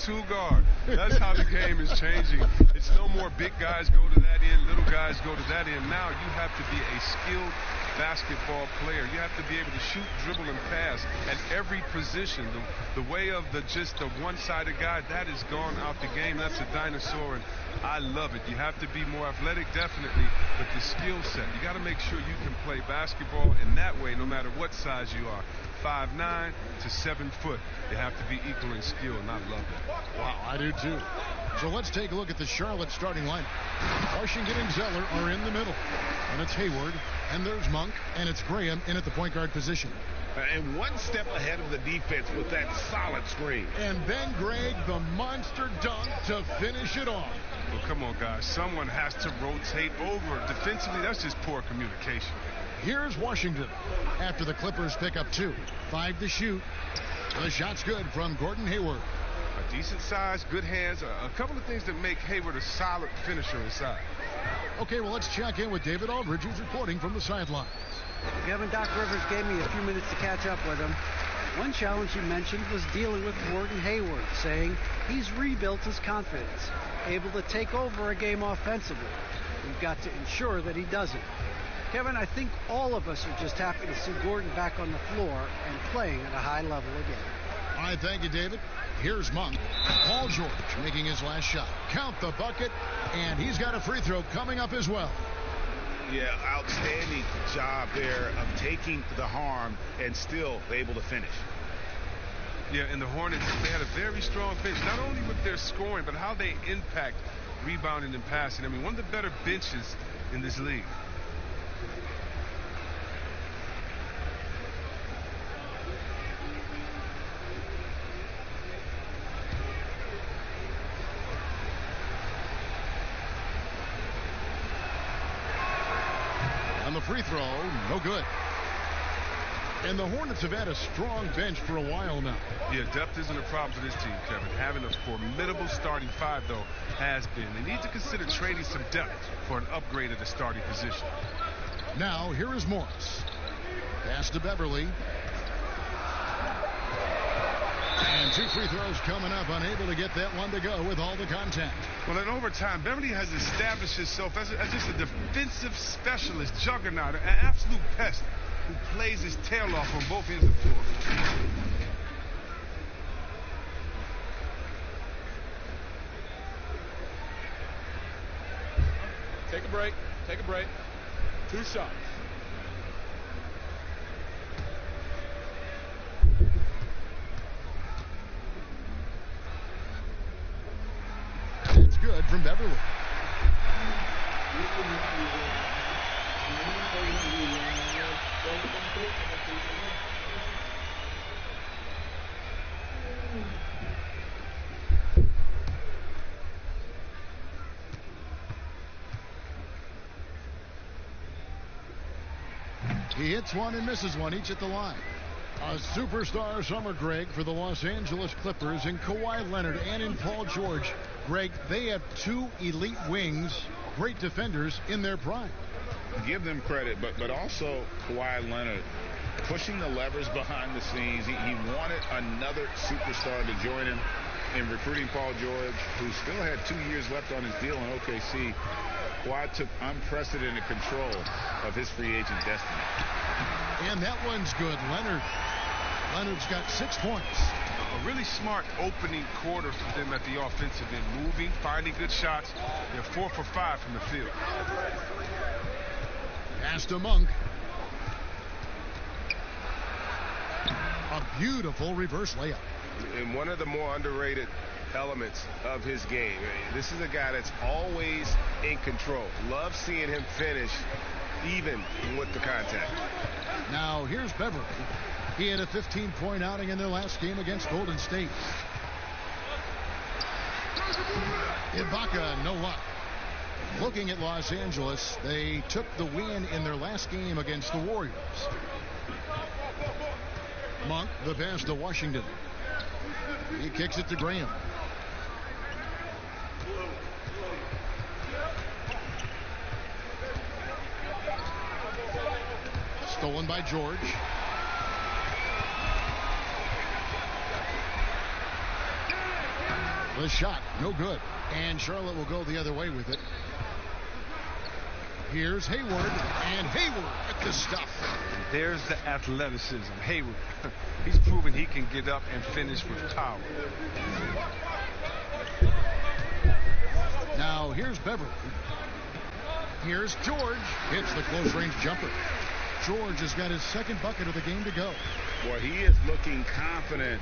2 guard. That's how the game is changing. It's no more big guys go to that end, little guys go to that end. Now you have to be a skilled basketball player. You have to be able to shoot, dribble, and pass at every position. The way of just the one-sided guy, that is gone out the game. That's a dinosaur, and I love it. You have to be more athletic, definitely, but the skill set. You got to make sure you can play basketball in that way, no matter what size you are. 5'9" to 7 foot. You have to be equal in skill, and I love it. Wow, I do too. So let's take a look at the Charlotte starting lineup. Washington and Zeller are in the middle. And it's Hayward, and there's Monk, and it's Graham in at the point guard position. And one step ahead of the defense with that solid screen. And then Greg, the monster dunk to finish it off. Well, come on, guys. Someone has to rotate over. Defensively, that's just poor communication. Here's Washington after the Clippers pick up 2. 5 to shoot. The shot's good from Gordon Hayward. A decent size, good hands, a couple of things that make Hayward a solid finisher inside. Okay, well, let's check in with David Aldridge, who's reporting from the sidelines. Kevin, Doc Rivers gave me a few minutes to catch up with him. One challenge he mentioned was dealing with Gordon Hayward, saying he's rebuilt his confidence, able to take over a game offensively. We've got to ensure that he doesn't. Kevin, I think all of us are just happy to see Gordon back on the floor and playing at a high level again. All right, thank you, David. Here's Monk. Paul George making his last shot. Count the bucket, and he's got a free throw coming up as well. Yeah, outstanding job there of taking the harm and still able to finish. Yeah, and the Hornets, they had a very strong bench, not only with their scoring, but how they impact rebounding and passing. I mean, one of the better benches in this league. And the free throw, no good. And the Hornets have had a strong bench for a while now. Yeah, depth isn't a problem for this team, Kevin. Having a formidable starting 5, though, has been. They need to consider trading some depth for an upgrade at the starting position. Now, here is Morris. Pass to Beverly. And 2 free throws coming up, unable to get that one to go with all the contact. Well, in overtime, Beverly has established himself as just a defensive specialist, juggernaut, an absolute pest who plays his tail off on both ends of the floor. Take a break. Take a break. 2 shots. It's good from Beverly. He hits one and misses one, each at the line. A superstar summer, Greg, for the Los Angeles Clippers in Kawhi Leonard and in Paul George. Greg, they have 2 elite wings, great defenders in their prime. Give them credit, but also Kawhi Leonard pushing the levers behind the scenes. He wanted another superstar to join him in recruiting Paul George, who still had 2 years left on his deal in OKC. Kawhi took unprecedented control of his free agent destiny. And that one's good. Leonard's got 6 points. A really smart opening quarter for them at the offensive end. Moving, finding good shots. They're 4 for 5 from the field. Pass to Monk. A beautiful reverse layup. And one of the more underrated elements of his game. This is a guy that's always in control. Love seeing him finish even with the contact. Now here's Beverly. He had a 15-point outing in their last game against Golden State. Ibaka, no luck. Looking at Los Angeles, they took the win in their last game against the Warriors. Monk, the pass to Washington. He kicks it to Graham. Stolen by George. The shot, no good. And Charlotte will go the other way with it. Here's Hayward, and Hayward with the stuff. There's the athleticism. Hayward, he's proven he can get up and finish with power. Now here's Beverly. Here's George. Hits the close-range jumper. George has got his second bucket of the game to go. Boy, he is looking confident.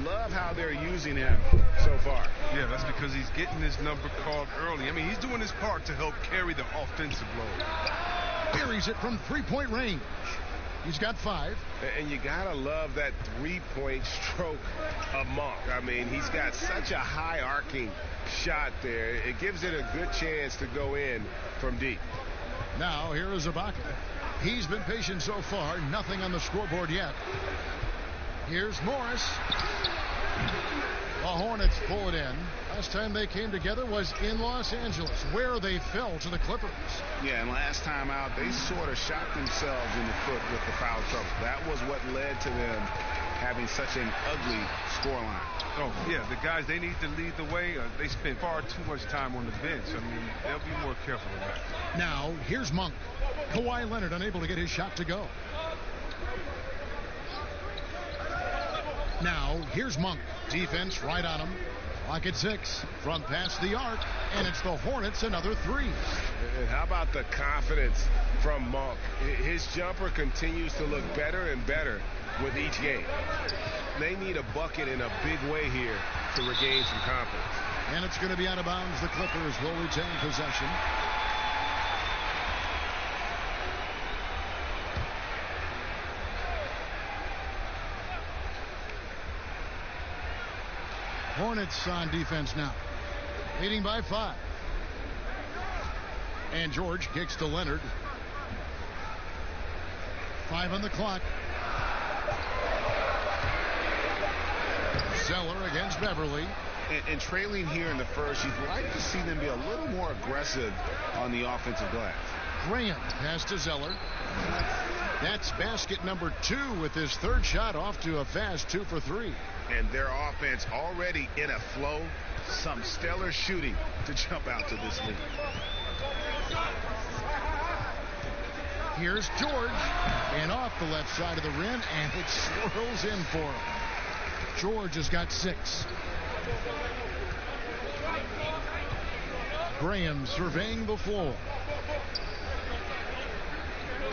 Love how they're using him so far. Yeah, that's because he's getting his number called early. I mean, he's doing his part to help carry the offensive load. Buries it from three-point range. He's got 5. And you gotta love that three-point stroke of Monk. I mean, he's got such a high arcing shot there. It gives it a good chance to go in from deep. Now here is Ibaka. He's been patient so far. Nothing on the scoreboard yet. Here's Morris. The Hornets pull it in. Last time they came together was in Los Angeles, where they fell to the Clippers. Yeah, and last time out, they sort of shot themselves in the foot with the foul trouble. That was what led to them having such an ugly scoreline. Oh, yeah, the guys, they need to lead the way. They spend far too much time on the bench. I mean, they'll be more careful of that. Now, here's Monk. Kawhi Leonard unable to get his shot to go. Now, here's Monk. Defense right on him. Clock at 6. Front past the arc, and it's the Hornets another 3. And how about the confidence from Monk? His jumper continues to look better and better with each game. They need a bucket in a big way here to regain some confidence. And it's going to be out of bounds. The Clippers will retain possession. Hornets on defense now, leading by 5. And George kicks to Leonard. 5 on the clock. Zeller against Beverly. And trailing here in the first, you'd like to see them be a little more aggressive on the offensive glass. Graham pass to Zeller. That's basket number 2 with his third shot off to a fast 2 for 3. And their offense already in a flow. Some stellar shooting to jump out to this lead. Here's George. And off the left side of the rim, and it swirls in for him. George has got 6. Graham surveying the floor.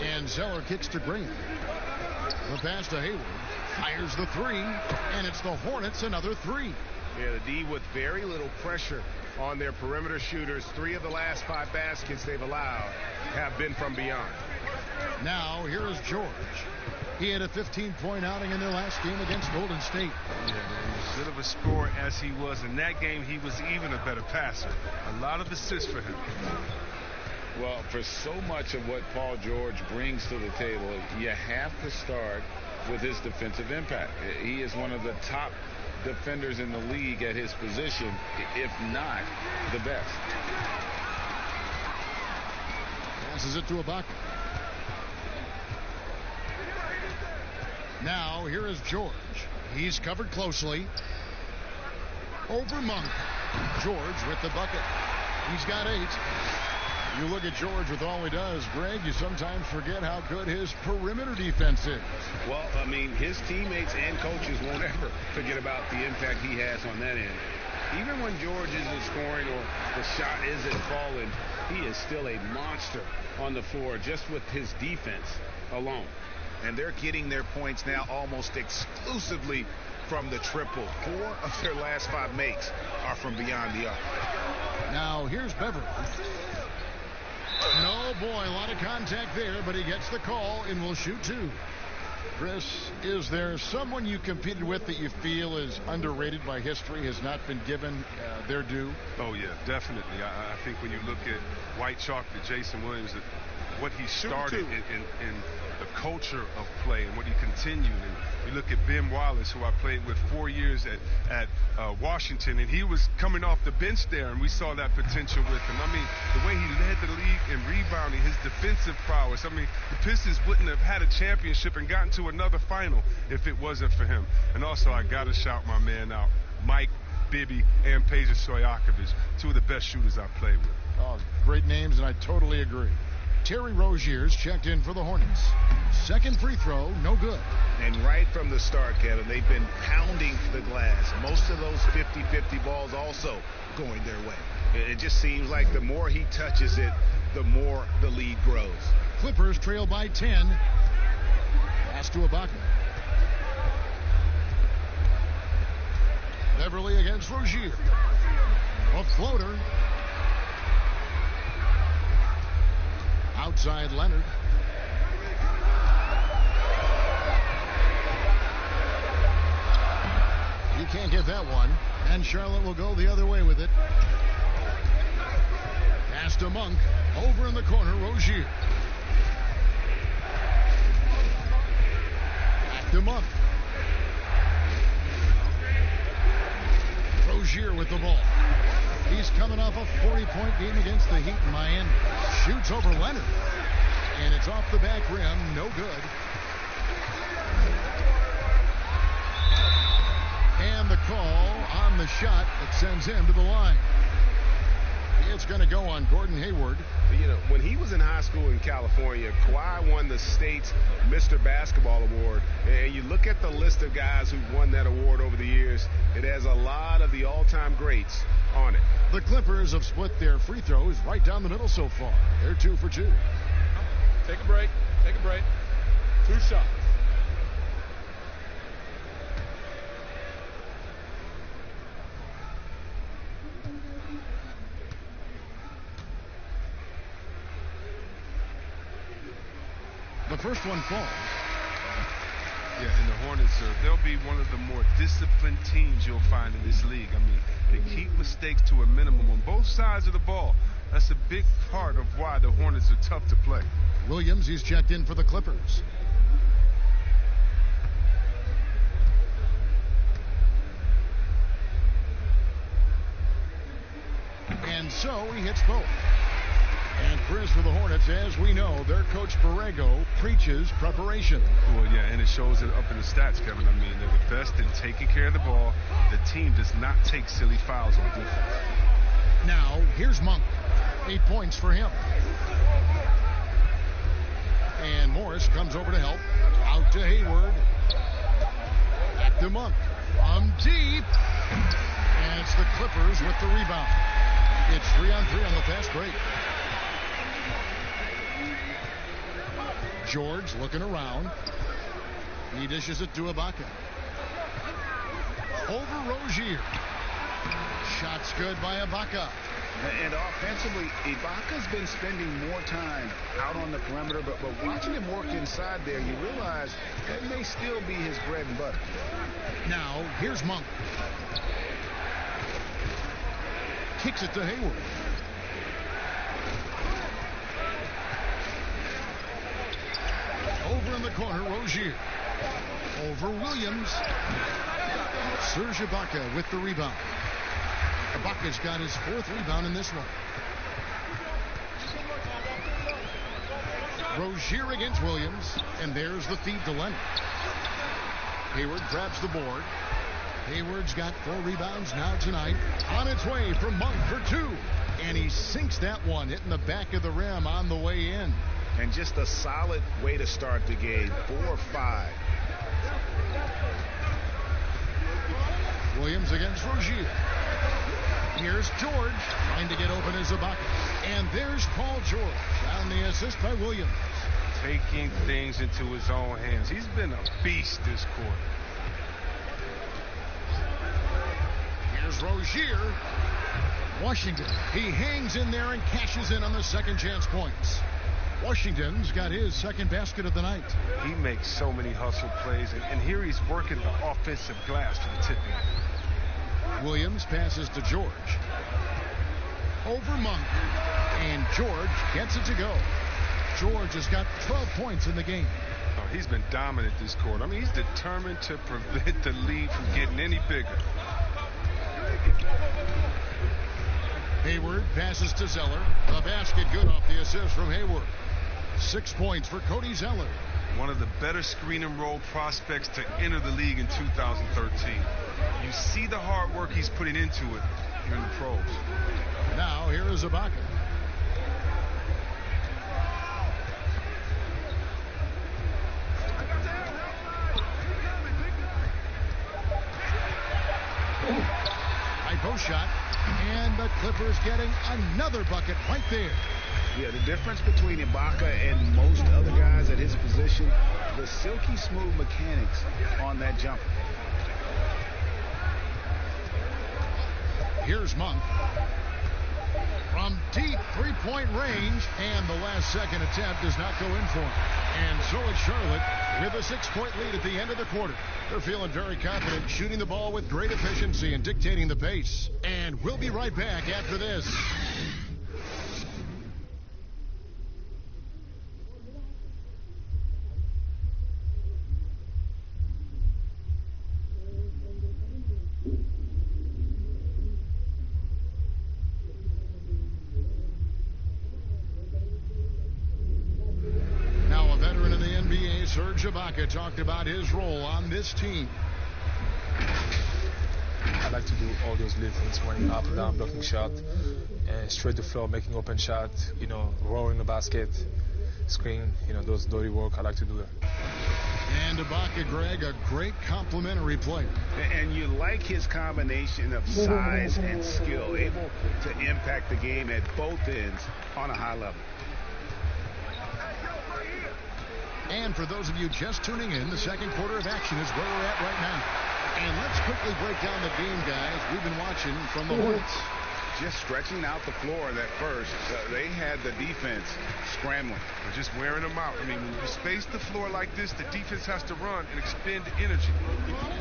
And Zeller kicks to Graham. The pass to Hayward. Fires the 3, and it's the Hornets another 3. Yeah, the D with very little pressure on their perimeter shooters. 3 of the last 5 baskets they've allowed have been from beyond. Now here is George. He had a 15-point outing in their last game against Golden State. Yeah, as good of a scorer as he was in that game, he was even a better passer. A lot of assists for him. Well, for so much of what Paul George brings to the table, you have to start with his defensive impact. He is one of the top defenders in the league at his position, if not the best. Passes it to Ibaka. Now here is George. He's covered closely. Over Monk. George with the bucket. He's got 8. You look at George with all he does, Greg, you sometimes forget how good his perimeter defense is. Well, I mean, his teammates and coaches won't ever forget about the impact he has on that end. Even when George isn't scoring or the shot isn't falling, he is still a monster on the floor just with his defense alone. And they're getting their points now almost exclusively from the triple. 4 of their last 5 makes are from beyond the arc. Now here's Beverly. No, boy, a lot of contact there, but he gets the call and will shoot 2. Chris, is there someone you competed with that you feel is underrated by history, has not been given their due? Oh, yeah, definitely. I think when you look at White Chalk to Jason Williams, what he started in the culture of play and what he continued. And you look at Ben Wallace, who I played with 4 years at Washington, and he was coming off the bench there, and we saw that potential with him. I mean, the way he led the league in rebounding, his defensive prowess. I mean, the Pistons wouldn't have had a championship and gotten to another final if it wasn't for him. And also, I got to shout my man out, Mike Bibby and Peja Stojakovic, two of the best shooters I've played with. Oh, great names, and I totally agree. Terry Rozier's checked in for the Hornets. Second free throw, no good. And right from the start, Kevin, they've been pounding the glass. Most of those 50-50 balls also going their way. It just seems like the more he touches it, the more the lead grows. Clippers trail by 10. Pass to Ibaka. Beverly against Rozier. A floater. Outside Leonard. You can't get that one. And Charlotte will go the other way with it. Pass to Monk. Over in the corner, Rozier. Back to Monk. Rozier with the ball. He's coming off a 40-point game against the Heat in Miami. Shoots over Leonard. And it's off the back rim. No good. And the call on the shot that sends him to the line. It's going to go on Gordon Hayward. You know, when he was in high school in California, Kawhi won the state's Mr. Basketball Award. And you look at the list of guys who've won that award over the years, it has a lot of the all-time greats on it. The Clippers have split their free throws right down the middle so far. They're 2 for 2. Take a break. Take a break. 2 shots. The first one falls. Yeah, and the Hornets, they'll be one of the more disciplined teams you'll find in this league. I mean, they keep mistakes to a minimum on both sides of the ball. That's a big part of why the Hornets are tough to play. Williams, he's checked in for the Clippers. And so he hits both. And Chris, for the Hornets, as we know, their coach Borrego preaches preparation. Well, yeah, and it shows it up in the stats, Kevin. I mean, they're the best in taking care of the ball. The team does not take silly fouls on defense. Now, here's Monk. 8 points for him. And Morris comes over to help. Out to Hayward. Back to Monk. From deep. And it's the Clippers with the rebound. It's 3-on-3 on the fast break. George looking around. He dishes it to Ibaka. Over Rozier. Shots good by Ibaka. And offensively, Ibaka's been spending more time out on the perimeter, but watching him work inside there, you realize that may still be his bread and butter. Now, here's Monk. Kicks it to Hayward. Over in the corner, Rozier. Over Williams. Serge Ibaka with the rebound. Ibaka's got his 4th rebound in this one. Rozier against Williams, and there's the feed to Leonard. Hayward grabs the board. Hayward's got 4 rebounds now tonight. On its way from Monk for 2. And he sinks that one, hitting the back of the rim on the way in. And just a solid way to start the game. 4-5. Williams against Rozier. Here's George trying to get open as Ibaka. And there's Paul George on the assist by Williams. Taking things into his own hands. He's been a beast this quarter. Here's Rozier. Washington. He hangs in there and cashes in on the second chance points. Washington's got his second basket of the night. He makes so many hustle plays, and here he's working the offensive glass to the tipping. Williams passes to George. Over Monk. And George gets it to go. George has got 12 points in the game. Oh, he's been dominant this quarter. I mean, he's determined to prevent the lead from getting any bigger. Hayward passes to Zeller. The basket good off the assist from Hayward. 6 points for Cody Zeller. one of the better screen and roll prospects to enter the league in 2013. You see the hard work he's putting into it here in the pros. Now here is Ibaka. High post shot, and the Clippers getting another bucket right there. Yeah, the difference between Ibaka and most other guys at his position, the silky smooth mechanics on that jumper. Here's Monk. From deep three-point range, and the last-second attempt does not go in for him. And so it's Charlotte with a 6-point lead at the end of the quarter. They're feeling very confident, shooting the ball with great efficiency and dictating the pace. And we'll be right back after this. Ibaka talked about his role on this team. I like to do all those little things, running up and down, blocking shot, and straight to floor, making open shot, rolling the basket, screen, those dirty work. I like to do that. And Ibaka, Greg, a great complementary player. And you like his combination of size and skill, able to impact the game at both ends on a high level. And for those of you just tuning in, the second quarter of action is where we're at right now. And let's quickly break down the game, guys. We've been watching from the Hornets. Just stretching out the floor that first. They had the defense scrambling. They're just wearing them out. I mean, when you space the floor like this, the defense has to run and expend energy.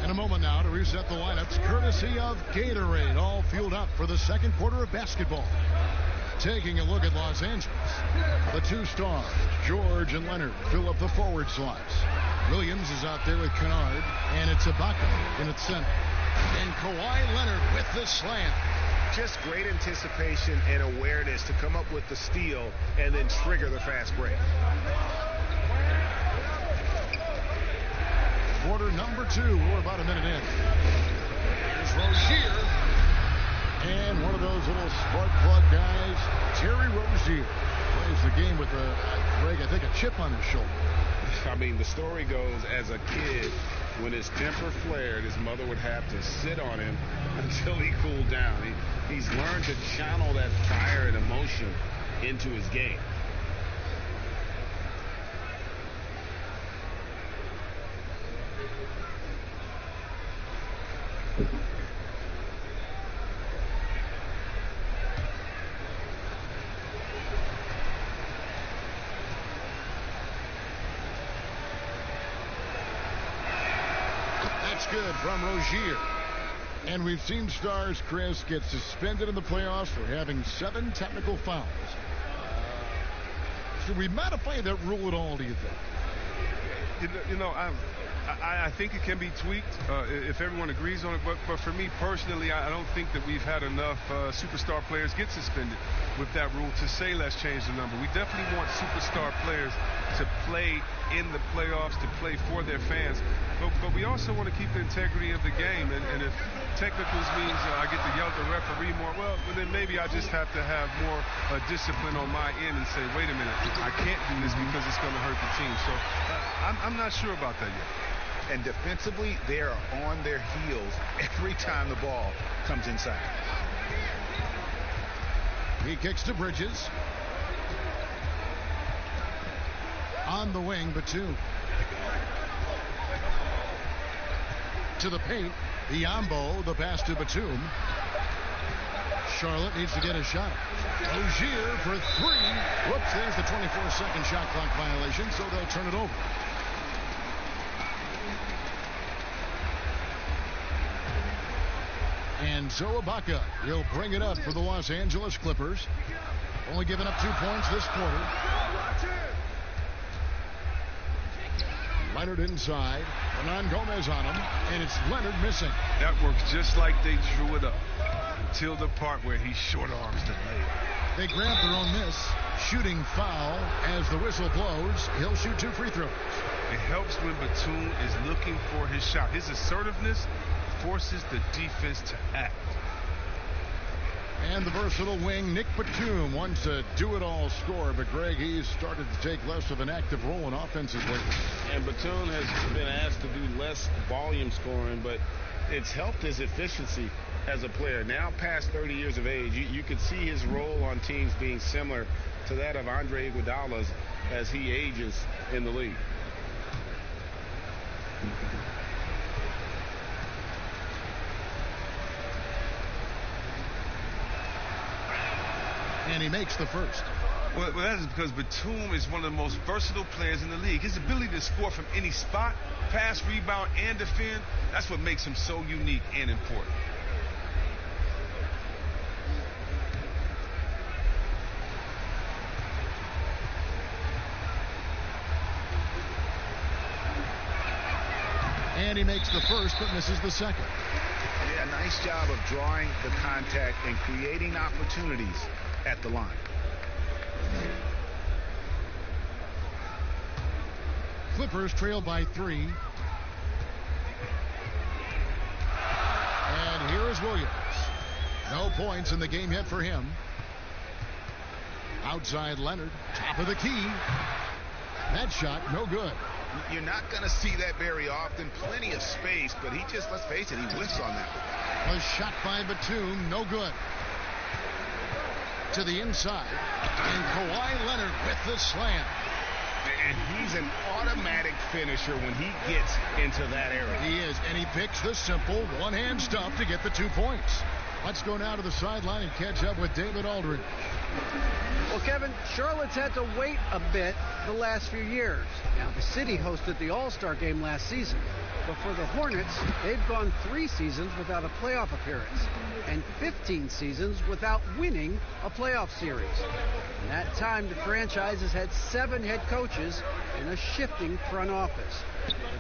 In a moment now to reset the lineups, courtesy of Gatorade, all fueled up for the second quarter of basketball. Taking a look at Los Angeles, the two stars, George and Leonard, fill up the forward slots. Williams is out there with Kennard, and it's Ibaka in its center. And Kawhi Leonard with the slam. Just great anticipation and awareness to come up with the steal and then trigger the fast break. Quarter number 2, we're about a minute in. Here's Rozier. And one of those little spark plug guys, Terry Rozier, plays the game with Greg, I think, a chip on his shoulder. I mean, the story goes, as a kid, when his temper flared, his mother would have to sit on him until he cooled down. He's learned to channel that fire and emotion into his game. Good from Rozier. And we've seen stars, Chris, get suspended in the playoffs for having 7 technical fouls. Should we modify that rule at all, do you think? I think it can be tweaked if everyone agrees on it. But for me personally, I don't think that we've had enough superstar players get suspended with that rule to say let's change the number. We definitely want superstar players to play in the playoffs, to play for their fans. But we also want to keep the integrity of the game. And if technicals means I get to yell at the referee more, well, then maybe I just have to have more discipline on my end and say, wait a minute, I can't do this because it's going to hurt the team. So I'm not sure about that yet. And defensively, they are on their heels every time the ball comes inside. He kicks to Bridges. On the wing, Batum. To the paint. Biombo, the pass to Batum. Charlotte needs to get a shot. Rozier for 3. Whoops, there's the 24-second shot clock violation, so they'll turn it over. And so Ibaka will bring it up for the Los Angeles Clippers. Only giving up 2 points this quarter. Leonard inside. Hernan Gomez on him. And it's Leonard missing. That works just like they drew it up. until the part where he short arms the layup. They grab their own miss. Shooting foul as the whistle blows. He'll shoot 2 free throws. It helps when Batum is looking for his shot. His assertiveness forces the defense to act. And the versatile wing, Nick Batum, wants a do-it-all scorer, but Greg, he's started to take less of an active role in offenses lately. And Batum has been asked to do less volume scoring, but it's helped his efficiency as a player. Now past 30 years of age, you could see his role on teams being similar to that of Andre Iguodala's as he ages in the league. And he makes the first. Well, that is because Batum is one of the most versatile players in the league. His ability to score from any spot, pass, rebound, and defend, that's what makes him so unique and important. And he makes the first, but misses the second. Yeah, nice job of drawing the contact and creating opportunities at the line. Clippers trail by 3. And here is Williams. No points in the game yet for him. Outside Leonard, top of the key. That shot, no good. You're not going to see that very often. Plenty of space, but he just, let's face it, he whiffs on that. A shot by Batum, no good. To the inside, and Kawhi Leonard with the slam. And he's an automatic finisher when he gets into that area. He is, and he picks the simple one-hand stuff to get the 2 points. Let's go now to the sideline and catch up with David Aldridge. Well, Kevin, Charlotte's had to wait a bit the last few years. Now, the city hosted the All-Star game last season. But for the Hornets, they've gone 3 seasons without a playoff appearance and 15 seasons without winning a playoff series. In that time, the franchise has had 7 head coaches and a shifting front office.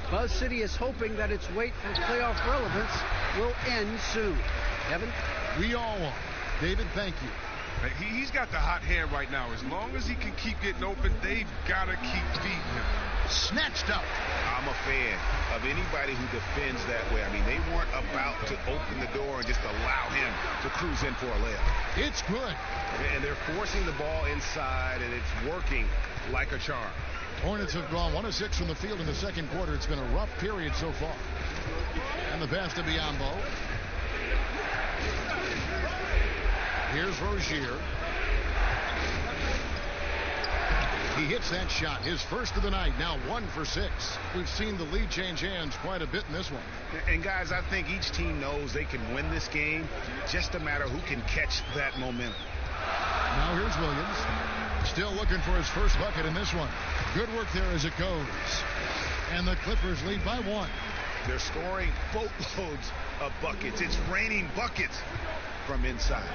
Buzz City is hoping that its wait for playoff relevance will end soon. Kevin? We all are. David, thank you. He's got the hot hand right now. As long as he can keep getting open, they've got to keep beating him. Snatched up. I'm a fan of anybody who defends that way. I mean, they weren't about to open the door and just allow him to cruise in for a layup. It's good. And they're forcing the ball inside, and it's working like a charm. Hornets have gone 1 of 6 from the field in the second quarter. It's been a rough period so far. And the pass to Biyombo. Here's Rozier. He hits that shot, his first of the night, now 1 for 6. We've seen the lead change hands quite a bit in this one. And guys, I think each team knows they can win this game, just a matter who can catch that momentum. Now here's Williams, still looking for his first bucket in this one. Good work there as it goes. And the Clippers lead by 1. They're scoring boatloads of buckets. It's raining buckets from inside.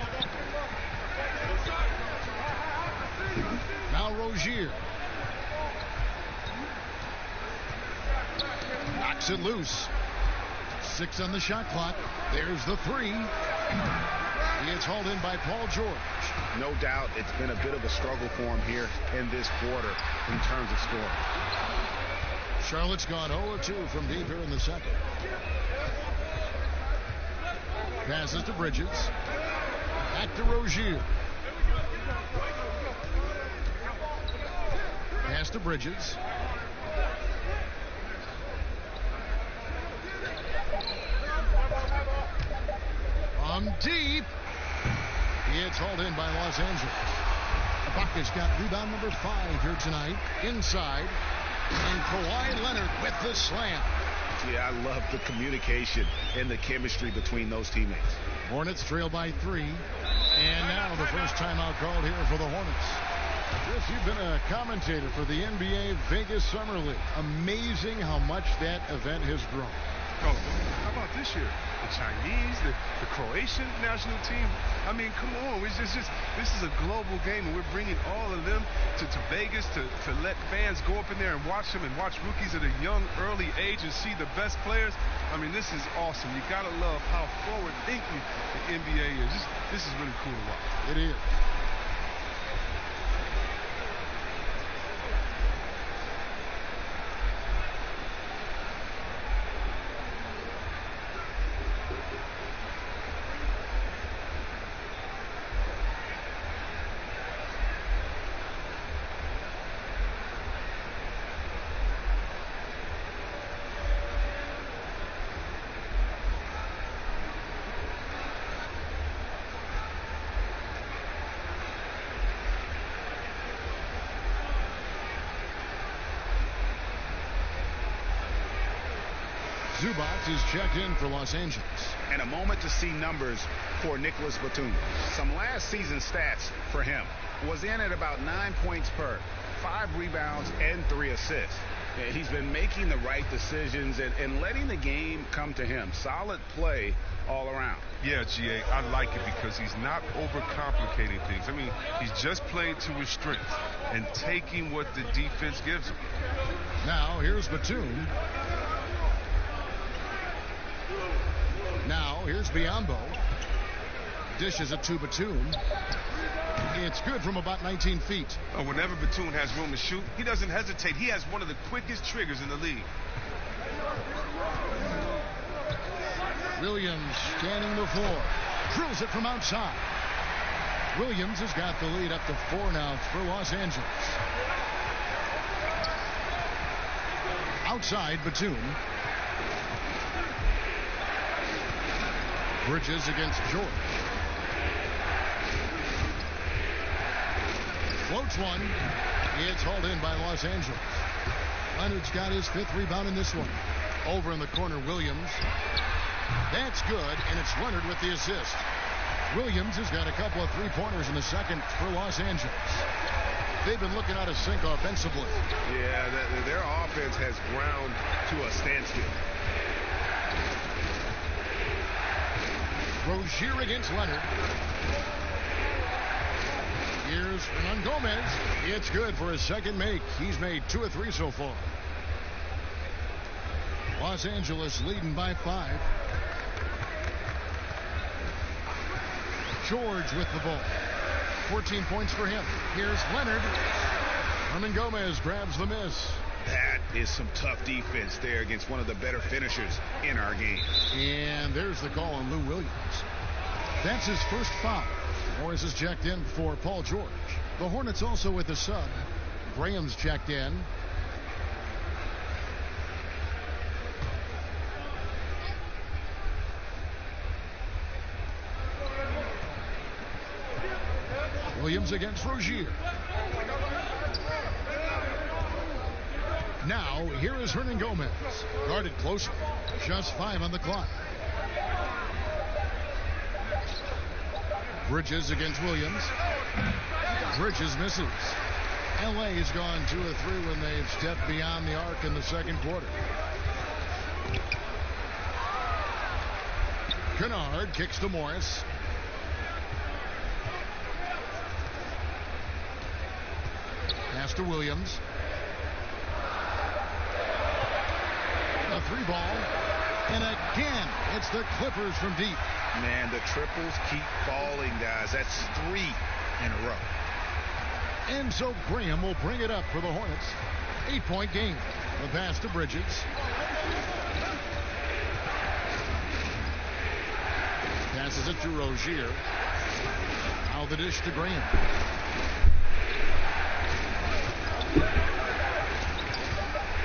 Now Rozier. Knocks it loose. 6 on the shot clock. There's the 3. It's hauled in by Paul George. No doubt it's been a bit of a struggle for him here in this quarter in terms of scoring. Charlotte's gone 0-2 from deep here in the second. Passes to Bridges. Back to Rozier. Pass to Bridges. From deep. It's hauled in by Los Angeles. Ibaka's got rebound number 5 here tonight. Inside. And Kawhi Leonard with the slam. Yeah, I love the communication and the chemistry between those teammates. Hornets trail by 3. And now the first timeout called here for the Hornets. Chris, you've been a commentator for the NBA Vegas Summer League. Amazing how much that event has grown. Oh, how about this year? The Chinese, the Croatian national team. I mean, come on. It's just this is a global game, and we're bringing all of them to Vegas to let fans go up in there and watch them and watch rookies at a young, early age and see the best players. I mean, this is awesome. You got to love how forward-thinking the NBA is. This is really cool to watch. It is. Zubac is checked in for Los Angeles. And a moment to see numbers for Nicholas Batum. Some last season stats for him. Was in at about 9 points per, 5 rebounds, and 3 assists. He's been making the right decisions and letting the game come to him. Solid play all around. Yeah, GA, I like it because he's not overcomplicating things. I mean, he's just playing to his strengths and taking what the defense gives him. Now, here's Batum. Now, here's Biyombo. Dishes it to Batum. It's good from about 19 feet. Whenever Batum has room to shoot, he doesn't hesitate. He has one of the quickest triggers in the league. Williams scanning the floor. Drills it from outside. Williams has got the lead up to 4 now for Los Angeles. Outside, Batum. Bridges against George. Floats one. It's hauled in by Los Angeles. Leonard's got his 5th rebound in this one. Over in the corner, Williams. That's good, and it's Leonard with the assist. Williams has got a couple of 3-pointers in the second for Los Angeles. They've been looking out of sync offensively. Yeah, their offense has ground to a standstill. Rozier against Leonard. Here's Hernan Gomez. It's good for his second make. He's made 2 of 3 so far. Los Angeles leading by 5. George with the ball. 14 points for him. Here's Leonard. Hernan Gomez grabs the miss. That is some tough defense there against one of the better finishers in our game. And there's the call on Lou Williams. That's his first foul. Morris is checked in for Paul George. The Hornets also with the sub. Graham's checked in. Williams against Rozier. Now, here is Hernan Gomez. Guarded closely. Just 5 on the clock. Bridges against Williams. Bridges misses. LA has gone 2 of 3 when they've stepped beyond the arc in the second quarter. Kennard kicks to Morris. Pass to Williams. A 3 ball. And again, it's the Clippers from deep. Man, the triples keep falling, guys. That's 3 in a row. And so Graham will bring it up for the Hornets. 8-point game. The pass to Bridges. Passes it to Rozier. Now the dish to Graham.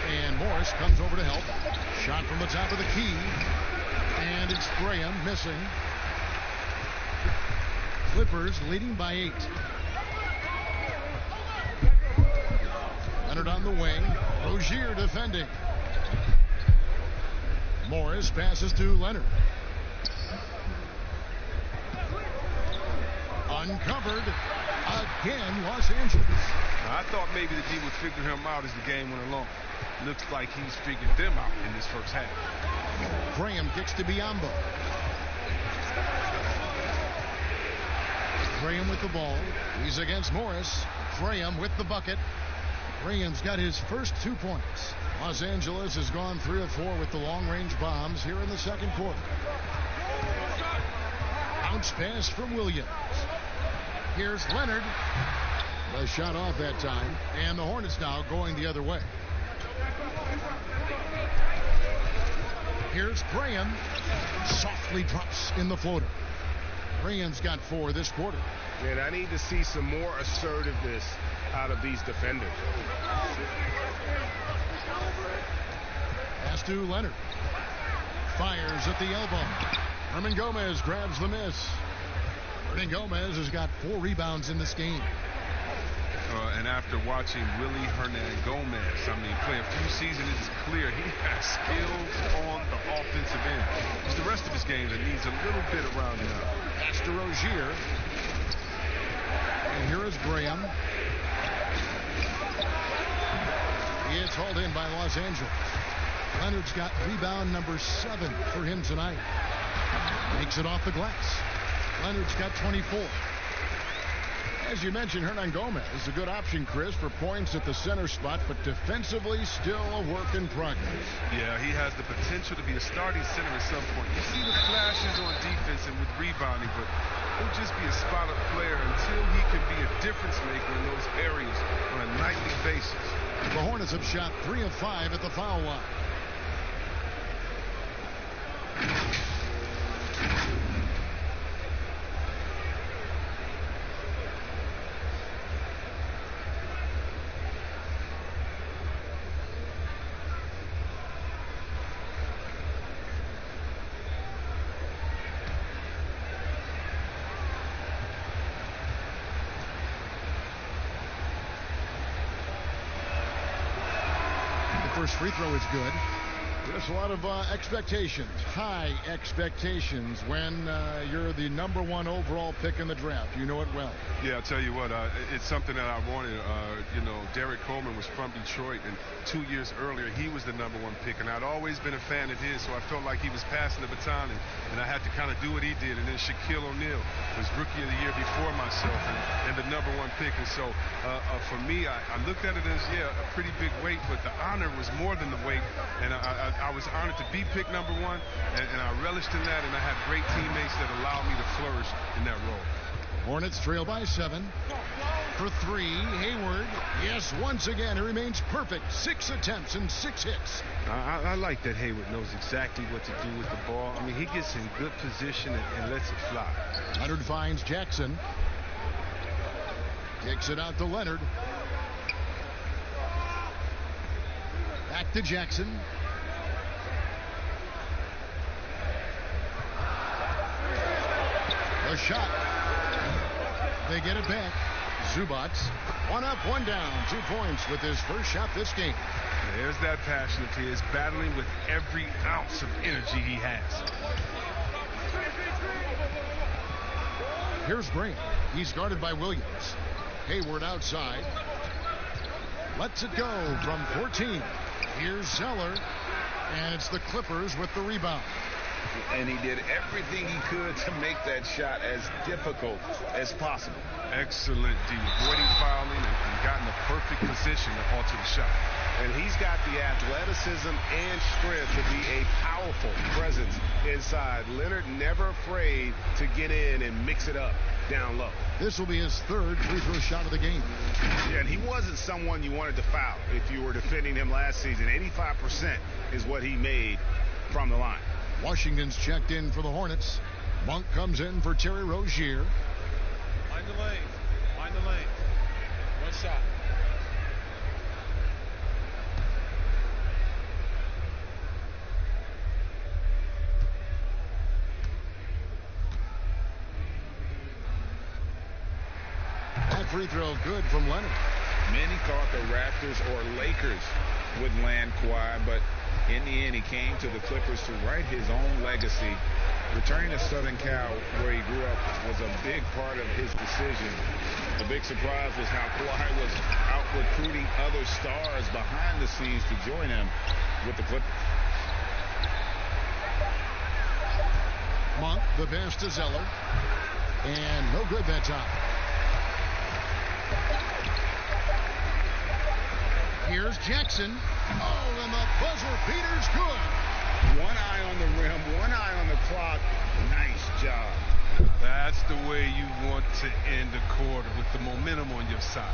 And Morris comes over to help. Shot from the top of the key. And it's Graham missing. Clippers leading by 8. Leonard on the wing. Rozier defending. Morris passes to Leonard. Uncovered. Again, Los Angeles. Now, I thought maybe the D would figure him out as the game went along. Looks like he's figured them out in this first half. Graham kicks to Biyombo. Graham with the ball. He's against Morris. Graham with the bucket. Graham's got his first 2 points. Los Angeles has gone 3 of 4 with the long-range bombs here in the second quarter. Bounce pass from Williams. Here's Leonard. The shot off that time. And the Hornets now going the other way. Here's Graham. Softly drops in the floater. Graham's got 4 this quarter. And I need to see some more assertiveness out of these defenders. Pass to Leonard. Fires at the elbow. Hernan Gomez grabs the miss. Hernan Gomez has got 4 rebounds in this game. And after watching Willie Hernan Gomez, play a few seasons, it's clear he has skills on the offensive end. It's the rest of his game that needs a little bit of rounding out. Pass to Rozier. And here is Graham. It's hauled in by Los Angeles. Leonard's got rebound number 7 for him tonight. Makes it off the glass. Leonard's got 24. As you mentioned, Hernan Gomez is a good option, Chris, for points at the center spot, but defensively still a work in progress. Yeah, he has the potential to be a starting center at some point. You see the flashes on defense and with rebounding, but he'll just be a spot-up player until he can be a difference maker in those areas on a nightly basis. The Hornets have shot 3 of 5 at the foul line. First free throw is good. There's a lot of expectations, high expectations when you're the number 1 overall pick in the draft. You know it well. Yeah, I'll tell you what, it's something that I wanted. Derek Coleman was from Detroit, and 2 years earlier, he was the number 1 pick, and I'd always been a fan of his, so I felt like he was passing the baton, and I had to kind of do what he did. And then Shaquille O'Neal was Rookie of the Year before myself, and the number 1 pick. And so for me, I looked at it as, a pretty big weight, but the honor was more than the weight, and I was honored to be picked number 1, and I relished in that, and I had great teammates that allowed me to flourish in that role. Hornets trail by 7. For 3, Hayward. Yes, once again, he remains perfect. 6 attempts and 6 hits. I like that Hayward knows exactly what to do with the ball. He gets in good position and lets it fly. Leonard finds Jackson. Kicks it out to Leonard. Back to Jackson. The shot. They get it back. Zubac. 1 up, 1 down. 2 points with his first shot this game. There's that passion of his, battling with every ounce of energy he has. Here's Graham. He's guarded by Williams. Hayward outside. Lets it go from 14. Here's Zeller. And it's the Clippers with the rebound. And he did everything he could to make that shot as difficult as possible. Excellent D. Avoiding fouling and gotten the perfect position to alter the shot. And he's got the athleticism and strength to be a powerful presence inside. Leonard never afraid to get in and mix it up down low. This will be his 3rd free throw shot of the game. Yeah, and he wasn't someone you wanted to foul if you were defending him last season. 85% is what he made from the line. Washington's checked in for the Hornets. Monk comes in for Terry Rozier. Mind the lane. Mind the lane. 1 shot. That free throw good from Leonard. Many thought the Raptors or Lakers would land Kawhi, but in the end, he came to the Clippers to write his own legacy Returning to Southern Cal, where he grew up, was a big part of his decision. The big surprise was how Kawhi was out recruiting other stars behind the scenes to join him with the Clippers. Monk, the pass to Zeller. And no good that time. Here's Jackson. Oh, and the buzzer beater's good. One eye on the rim, one eye on the clock. Nice job. That's the way you want to end the quarter, with the momentum on your side.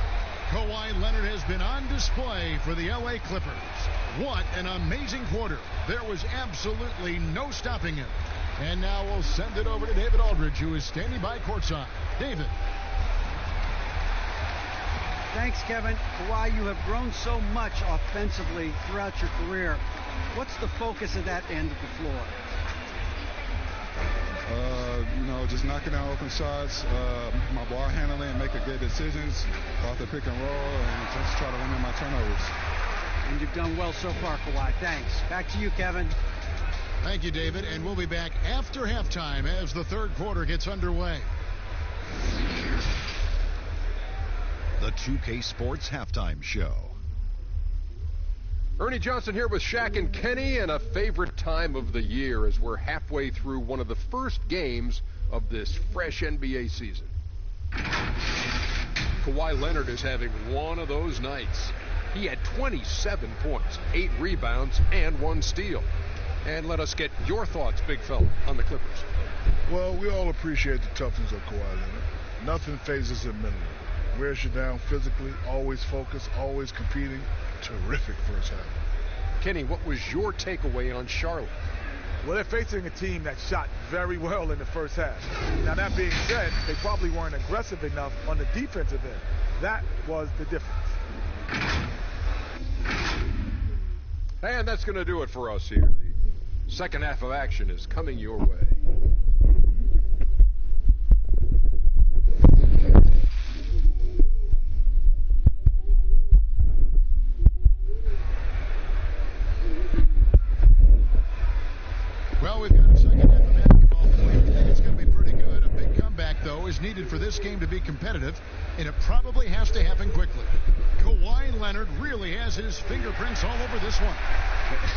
Kawhi Leonard has been on display for the LA Clippers. What an amazing quarter. There was absolutely no stopping him. And now we'll send it over to David Aldridge, who is standing by courtside. David. Thanks, Kevin. Kawhi, you have grown so much offensively throughout your career. What's the focus of that end of the floor? Just knocking down open shots, my ball handling, making good decisions off the pick and roll, and just try to limit my turnovers. And you've done well so far, Kawhi. Thanks. Back to you, Kevin. Thank you, David. And we'll be back after halftime as the third quarter gets underway. The 2K Sports Halftime Show. Ernie Johnson here with Shaq and Kenny, and a favorite time of the year as we're halfway through one of the first games of this fresh NBA season. Kawhi Leonard is having one of those nights. He had 27 points, 8 rebounds, and 1 steal. And let us get your thoughts, big fella, on the Clippers. Well, we all appreciate the toughness of Kawhi Leonard. Nothing phases him minimally. Wears you down physically, always focused, always competing. Terrific first half. Kenny, what was your takeaway on Charlotte? Well, they're facing a team that shot very well in the first half. Now, that being said, they probably weren't aggressive enough on the defensive end. That was the difference. And that's going to do it for us here. The second half of action is coming your way. Well, we've got a second half of basketball for you. I think it's going to be pretty good. A big comeback, though, is needed for this game to be competitive, and it probably has to happen quickly. Kawhi Leonard really has his fingerprints all over this one.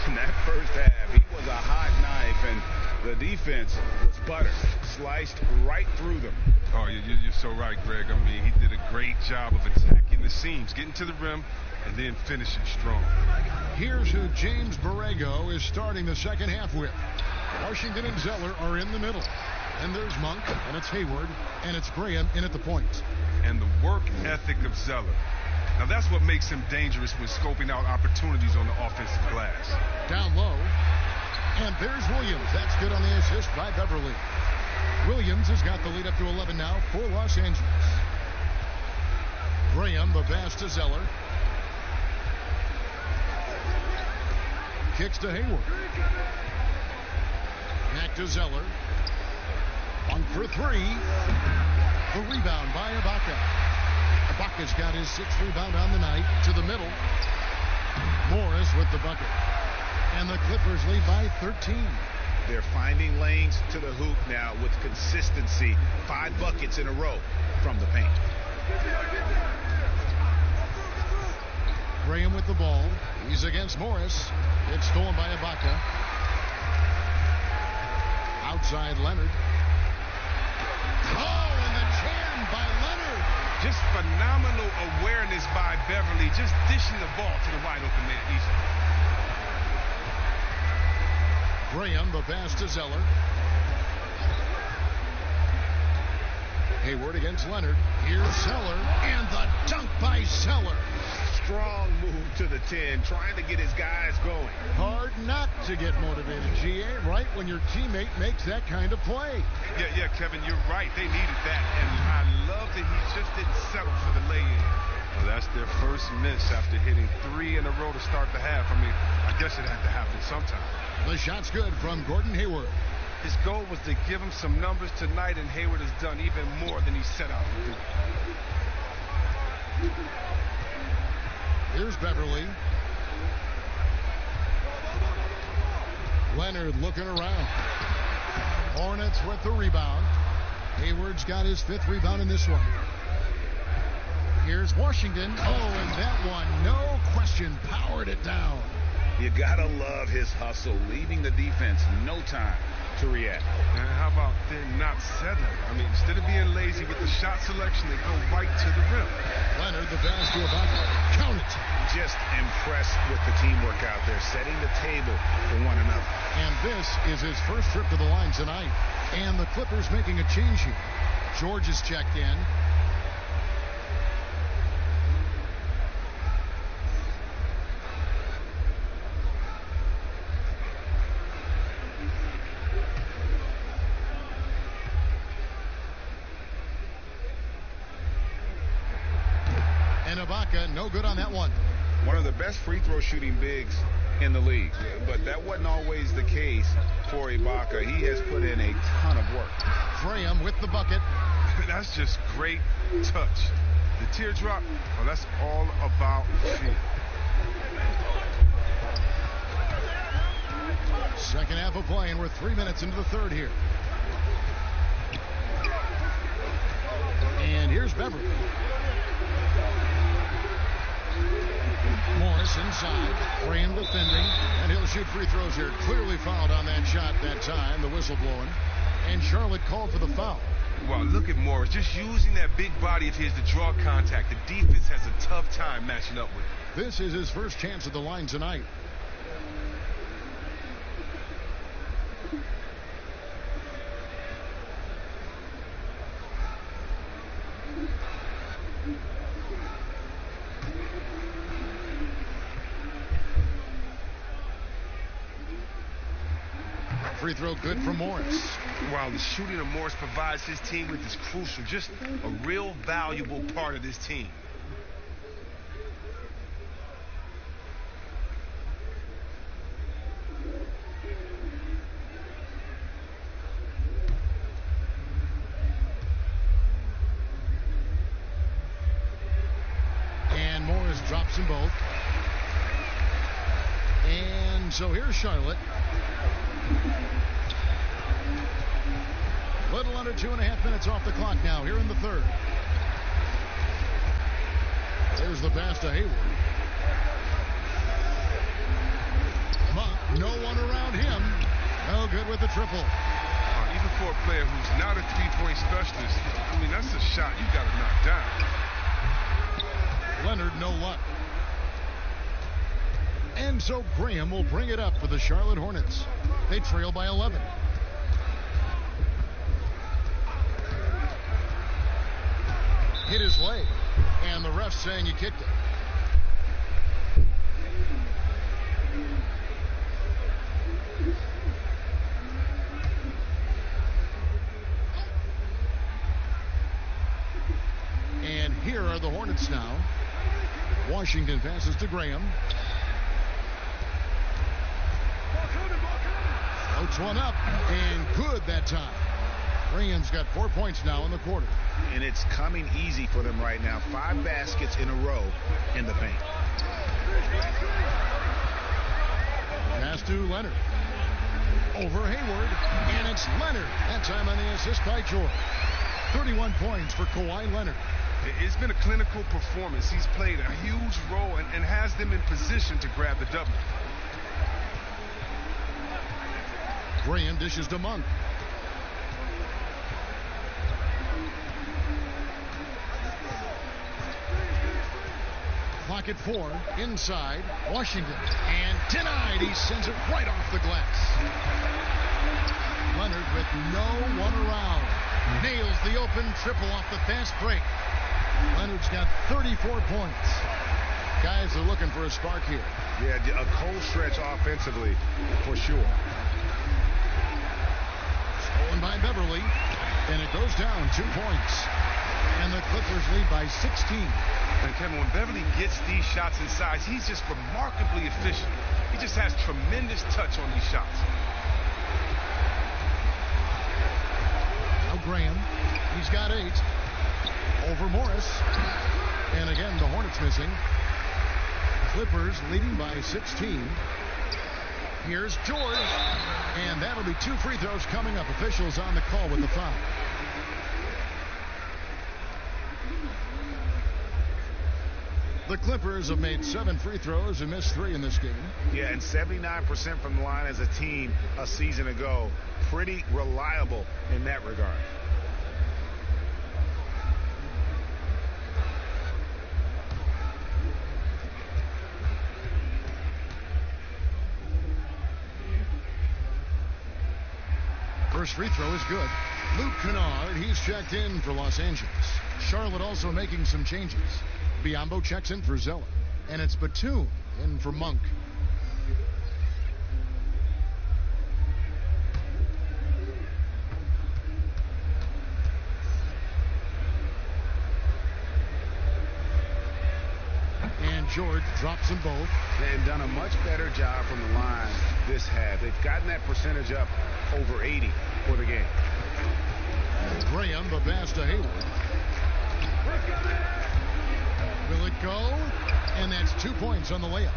In that first half, he was a hot knife, and the defense was butter, sliced right through them. Oh, you're so right, Greg. I mean, he did a great job of attacking the seams, getting to the rim, and then finishing strong. Here's who James Borrego is starting the second half with. Washington and Zeller are in the middle. And there's Monk, and it's Hayward, and it's Graham in at the point. And the work ethic of Zeller. Now, that's what makes him dangerous when scoping out opportunities on the offensive glass. Down low. And there's Williams. That's good on the assist by Beverly. Williams has got the lead up to 11 now for Los Angeles. Graham, the pass to Zeller. Kicks to Hayward. Back to Zeller. 1 for 3. The rebound by Ibaka. Ibaka's got his 6th rebound on the night. To the middle. Morris with the bucket. And the Clippers lead by 13. They're finding lanes to the hoop now with consistency. 5 buckets in a row from the paint. Graham with the ball. He's against Morris. It's stolen by Ibaka. Outside Leonard. Oh, and the jam by Leonard. Just phenomenal awareness by Beverly, just dishing the ball to the wide open man easily. Graham, the pass to Zeller. Hayward against Leonard. Here's Zeller, and the dunk by Zeller. Strong move to the 10, trying to get his guys going. Hard not to get motivated, GA, right when your teammate makes that kind of play. Yeah, Kevin, you're right. They needed that, and I love that he just didn't settle for the lay-in. Well, that's their first miss after hitting 3 in a row to start the half. I mean, I guess it had to happen sometime. The shot's good from Gordon Hayward. His goal was to give him some numbers tonight, and Hayward has done even more than he set out to do. Here's Beverly. Leonard looking around. Hornets with the rebound. Hayward's got his 5th rebound in this one. Here's Washington. Oh, and that one, no question, powered it down. You gotta love his hustle, leaving the defense no time to react. And how about they're not settling? I mean, instead of being lazy with the shot selection, they go right to the rim. Leonard, the pass to Ibaka. Count it. Just impressed with the teamwork out there, setting the table for one another. And this is his first trip to the line tonight. And the Clippers making a change here. George is checked in. And Ibaka, no good on that one. One of the best free throw shooting bigs in the league. But that wasn't always the case for Ibaka. He has put in a ton of work. Graham with the bucket. That's just great touch. The teardrop, well, that's all about feel. Second half of play, and we're 3 minutes into the third here. And here's Beverly. Morris inside. Graham defending. And he'll shoot free throws here. Clearly fouled on that shot that time. The whistle blowing. And Charlotte called for the foul. Well, look at Morris. Just using that big body of his to draw contact. The defense has a tough time matching up with it. This is his first chance at the line tonight. Free throw good for Morris. While the shooting of Morris provides his team with is crucial, just a real valuable part of this team. And Morris drops them both. And so here's Charlotte. Little under 2.5 minutes off the clock now here in the third. There's the pass to Hayward. Monk, no one around him. No good with the triple. Even for a player who's not a three-point specialist, I mean, that's a shot you got to knock down. Leonard, no luck. And so Graham will bring it up for the Charlotte Hornets. They trail by 11. Hit his leg, and the ref saying he kicked it. And here are the Hornets now. Washington passes to Graham. Floats one up, and good that time. Graham's got 4 points now in the quarter. And it's coming easy for them right now. 5 baskets in a row in the paint. Pass to Leonard. Over Hayward, and it's Leonard. That time on the assist by George. 31 points for Kawhi Leonard. It's been a clinical performance. He's played a huge role and has them in position to grab the W. Graham dishes to Monk. Clock at 4. Inside. Washington. And denied. He sends it right off the glass. Leonard with no one around. Nails the open triple off the fast break. Leonard's got 34 points. Guys are looking for a spark here. Yeah, a cold stretch offensively for sure. Stolen by Beverly. And it goes down 2 points. And the Clippers lead by 16. And Kevin, when Beverly gets these shots inside, he's just remarkably efficient. He just has tremendous touch on these shots. Now Graham, he's got 8. Over Morris. And again, the Hornets missing. Clippers leading by 16. Here's George. And that'll be 2 free throws coming up. Officials on the call with the foul. The Clippers have made 7 free throws and missed 3 in this game. Yeah, and 79% from the line as a team a season ago. Pretty reliable in that regard. First free throw is good. Luke Kennard, he's checked in for Los Angeles. Charlotte also making some changes. Biombo checks in for Zeller. And it's Batum in for Monk. And George drops them both. And done a much better job from the line this half. They've gotten that percentage up over 80 for the game. Graham, the pass to Hayward. Will it go? And that's 2 points on the layup.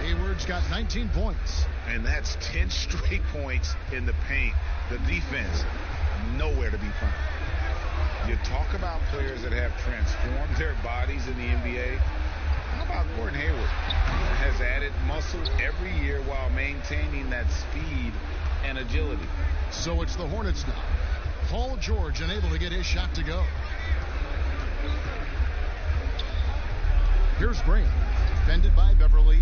Hayward's got 19 points. And that's 10 straight points in the paint. The defense, nowhere to be found. You talk about players that have transformed their bodies in the NBA. How about Gordon Hayward? Has added muscle every year while maintaining that speed and agility. So it's the Hornets now. Paul George unable to get his shot to go. Here's Graham, defended by Beverly.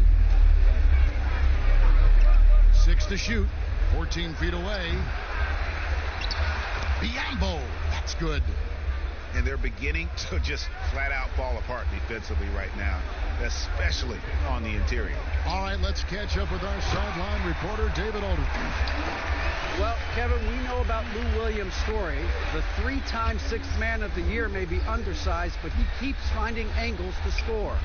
6 to shoot, 14 feet away. Biombo, that's good. And they're beginning to just flat out fall apart defensively right now, especially on the interior. All right, let's catch up with our sideline reporter, David Aldridge. Well, Kevin, we know about Lou Williams' story. The 3-time Sixth Man of the Year may be undersized, but he keeps finding angles to score.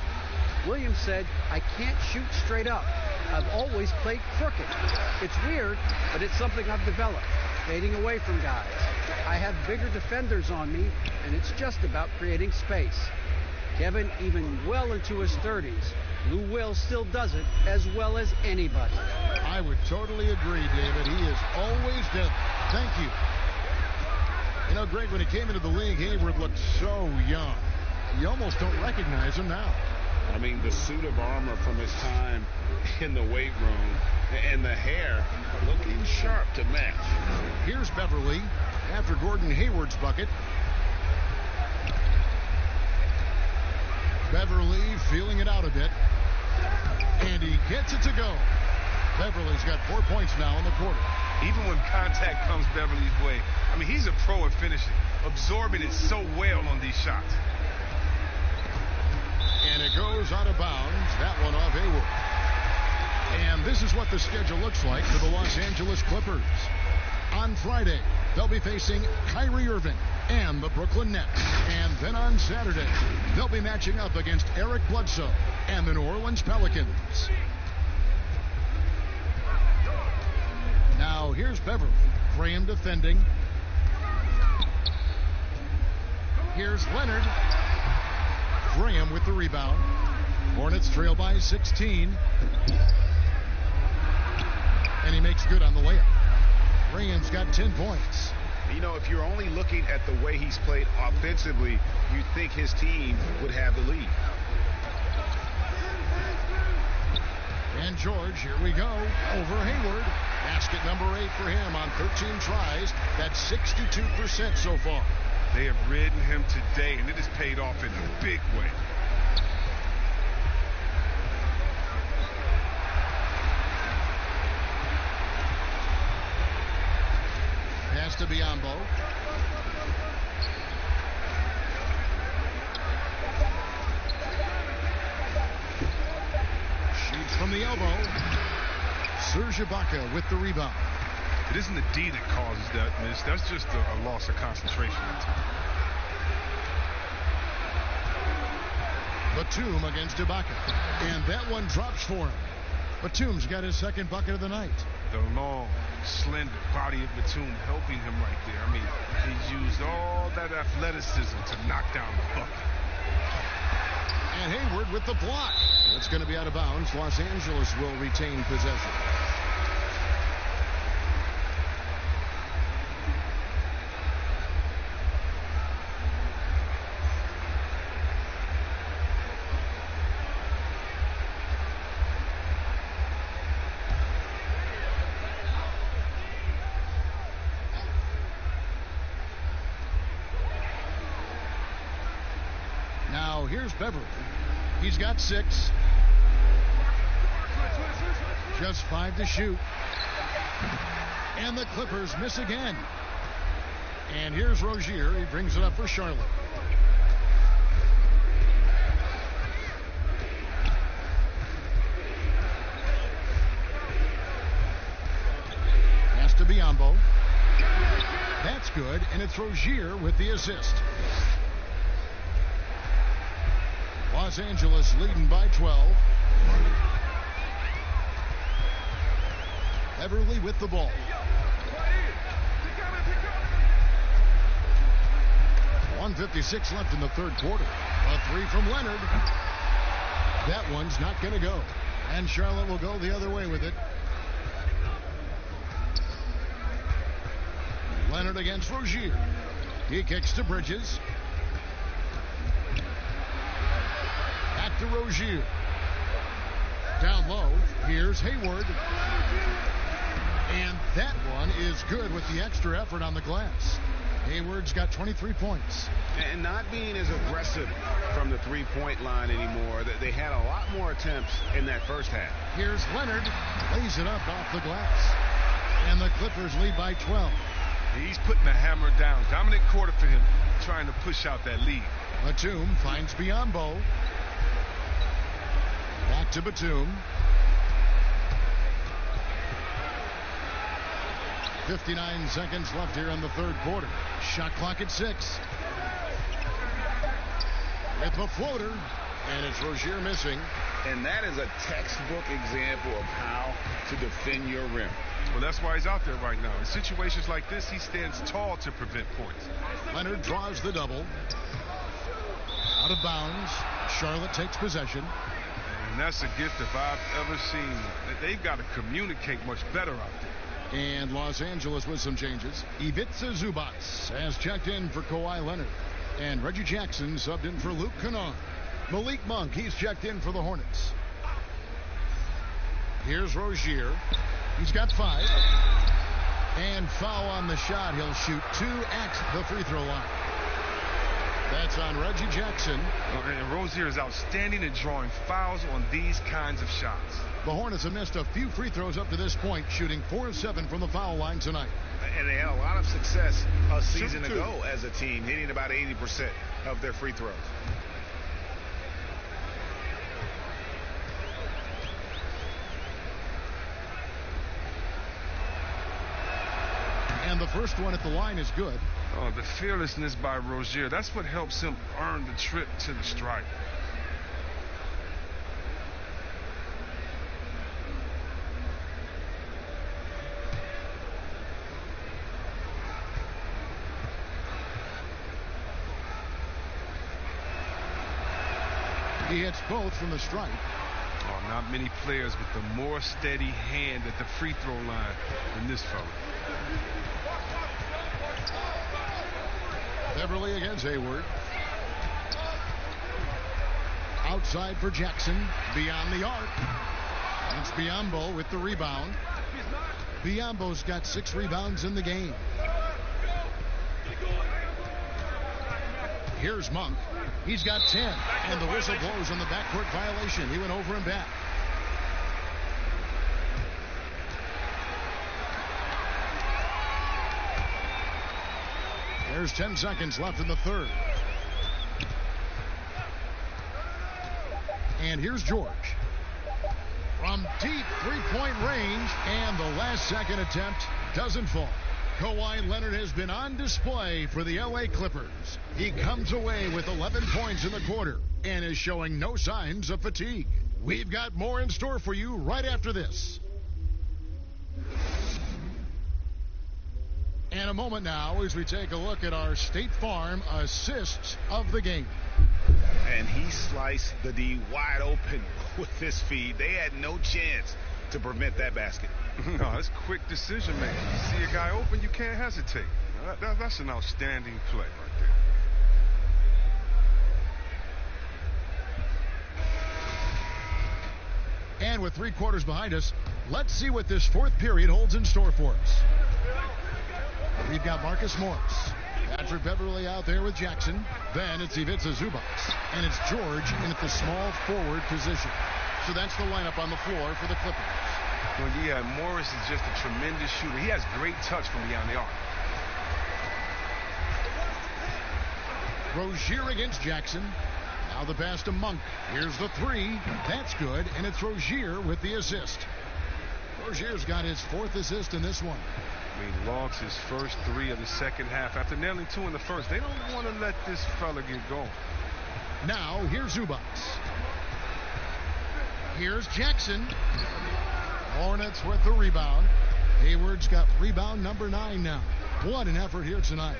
Williams said, "I can't shoot straight up. I've always played crooked. It's weird, but it's something I've developed, fading away from guys. I have bigger defenders on me, and it's just about creating space." Kevin, even well into his 30s, Lou Will still does it as well as anybody. I would totally agree, David. He is always dead. Thank you. You know, Greg, when he came into the league, Hayward looked so young. You almost don't recognize him now. I mean, the suit of armor from his time in the weight room and the hair looking sharp to match. Here's Beverly after Gordon Hayward's bucket. Beverly feeling it out a bit. And he gets it to go. Beverly's got 4 points now in the quarter. Even when contact comes Beverly's way, I mean, he's a pro at finishing, absorbing it so well on these shots. And it goes out of bounds. That one off Hayward. And this is what the schedule looks like for the Los Angeles Clippers. On Friday, they'll be facing Kyrie Irving and the Brooklyn Nets. And then on Saturday, they'll be matching up against Eric Bledsoe and the New Orleans Pelicans. Now here's Beverly. Graham defending. Here's Leonard. Graham with the rebound. Hornets trail by 16. And he makes good on the layup. Graham's got 10 points. You know, if you're only looking at the way he's played offensively, you'd think his team would have the lead. And George, here we go, over Hayward. Basket number 8 for him on 13 tries. That's 62% so far. They have ridden him today, and it has paid off in a big way. Pass to Biombo. Shoots from the elbow. Serge Ibaka with the rebound. It isn't the D that causes that miss. That's just a loss of concentration. Batum against Ibaka. And that one drops for him. Batum's got his second bucket of the night. The long, slender body of Batum helping him right there. I mean, he's used all that athleticism to knock down the bucket. And Hayward with the block. That's going to be out of bounds. Los Angeles will retain possession. Here's Beverly. He's got 6. Just 5 to shoot. And the Clippers miss again. And here's Rozier. He brings it up for Charlotte. Pass to Biyombo. That's good, and it's Rozier with the assist. Los Angeles leading by 12. Beverly with the ball. 1:56 left in the third quarter. A 3 from Leonard. That one's not going to go. And Charlotte will go the other way with it. Leonard against Rozier. He kicks to Bridges. Back to Rozier. Down low. Here's Hayward. And that one is good with the extra effort on the glass. Hayward's got 23 points. And not being as aggressive from the three-point line anymore. They had a lot more attempts in that first half. Here's Leonard. Lays it up off the glass. And the Clippers lead by 12. He's putting the hammer down. Dominant quarter for him, trying to push out that lead. Batum finds Biyombo. Back to Batum. 59 seconds left here in the third quarter. Shot clock at 6. With the floater, and it's Rozier missing. And that is a textbook example of how to defend your rim. Well, that's why he's out there right now. In situations like this, he stands tall to prevent points. Leonard draws the double. Out of bounds. Charlotte takes possession. And that's a gift if I've ever seen. They've got to communicate much better out there. And Los Angeles with some changes. Ivica Zubac has checked in for Kawhi Leonard. And Reggie Jackson subbed in for Luke Kennard. Malik Monk, he's checked in for the Hornets. Here's Rozier. He's got 5. And foul on the shot. He'll shoot 2 at the free throw line. That's on Reggie Jackson. And Rozier is outstanding at drawing fouls on these kinds of shots. The Hornets have missed a few free throws up to this point, shooting 4 of 7 from the foul line tonight. And they had a lot of success a season ago as a team, hitting about 80% of their free throws. And the first one at the line is good. Oh, the fearlessness by Rozier. That's what helps him earn the trip to the stripe. He hits both from the stripe. Oh, not many players with the more steady hand at the free throw line than this fella. Beverly against Hayward. Outside for Jackson. Beyond the arc. It's Biyombo with the rebound. Biyombo's got 6 rebounds in the game. Here's Monk. He's got 10. And the whistle blows on the backcourt violation. He went over and back. There's 10 seconds left in the third. And here's George. From deep three-point range, and the last second attempt doesn't fall. Kawhi Leonard has been on display for the LA Clippers. He comes away with 11 points in the quarter and is showing no signs of fatigue. We've got more in store for you right after this. And a moment now as we take a look at our State Farm assists of the game. And he sliced the D wide open with his feed. They had no chance to prevent that basket. No, that's quick decision making. You see a guy open, you can't hesitate. That's an outstanding play right there. And with 3 quarters behind us, let's see what this fourth period holds in store for us. We've got Marcus Morris. Patrick Beverly out there with Jackson. Then it's Ivica Zubac. And it's George in at the small forward position. So that's the lineup on the floor for the Clippers. Well, yeah, Morris is just a tremendous shooter. He has great touch from beyond the arc. Rozier against Jackson. Now the pass to Monk. Here's the three. That's good. And it's Rozier with the assist. Rozier's got his 4th assist in this one. I mean, logs his first 3 of the second half after nailing 2 in the first. They don't want to let this fella get going. Now here's Zubac. Here's Jackson. Hornets with the rebound. Hayward's got rebound number 9 now. What an effort here tonight.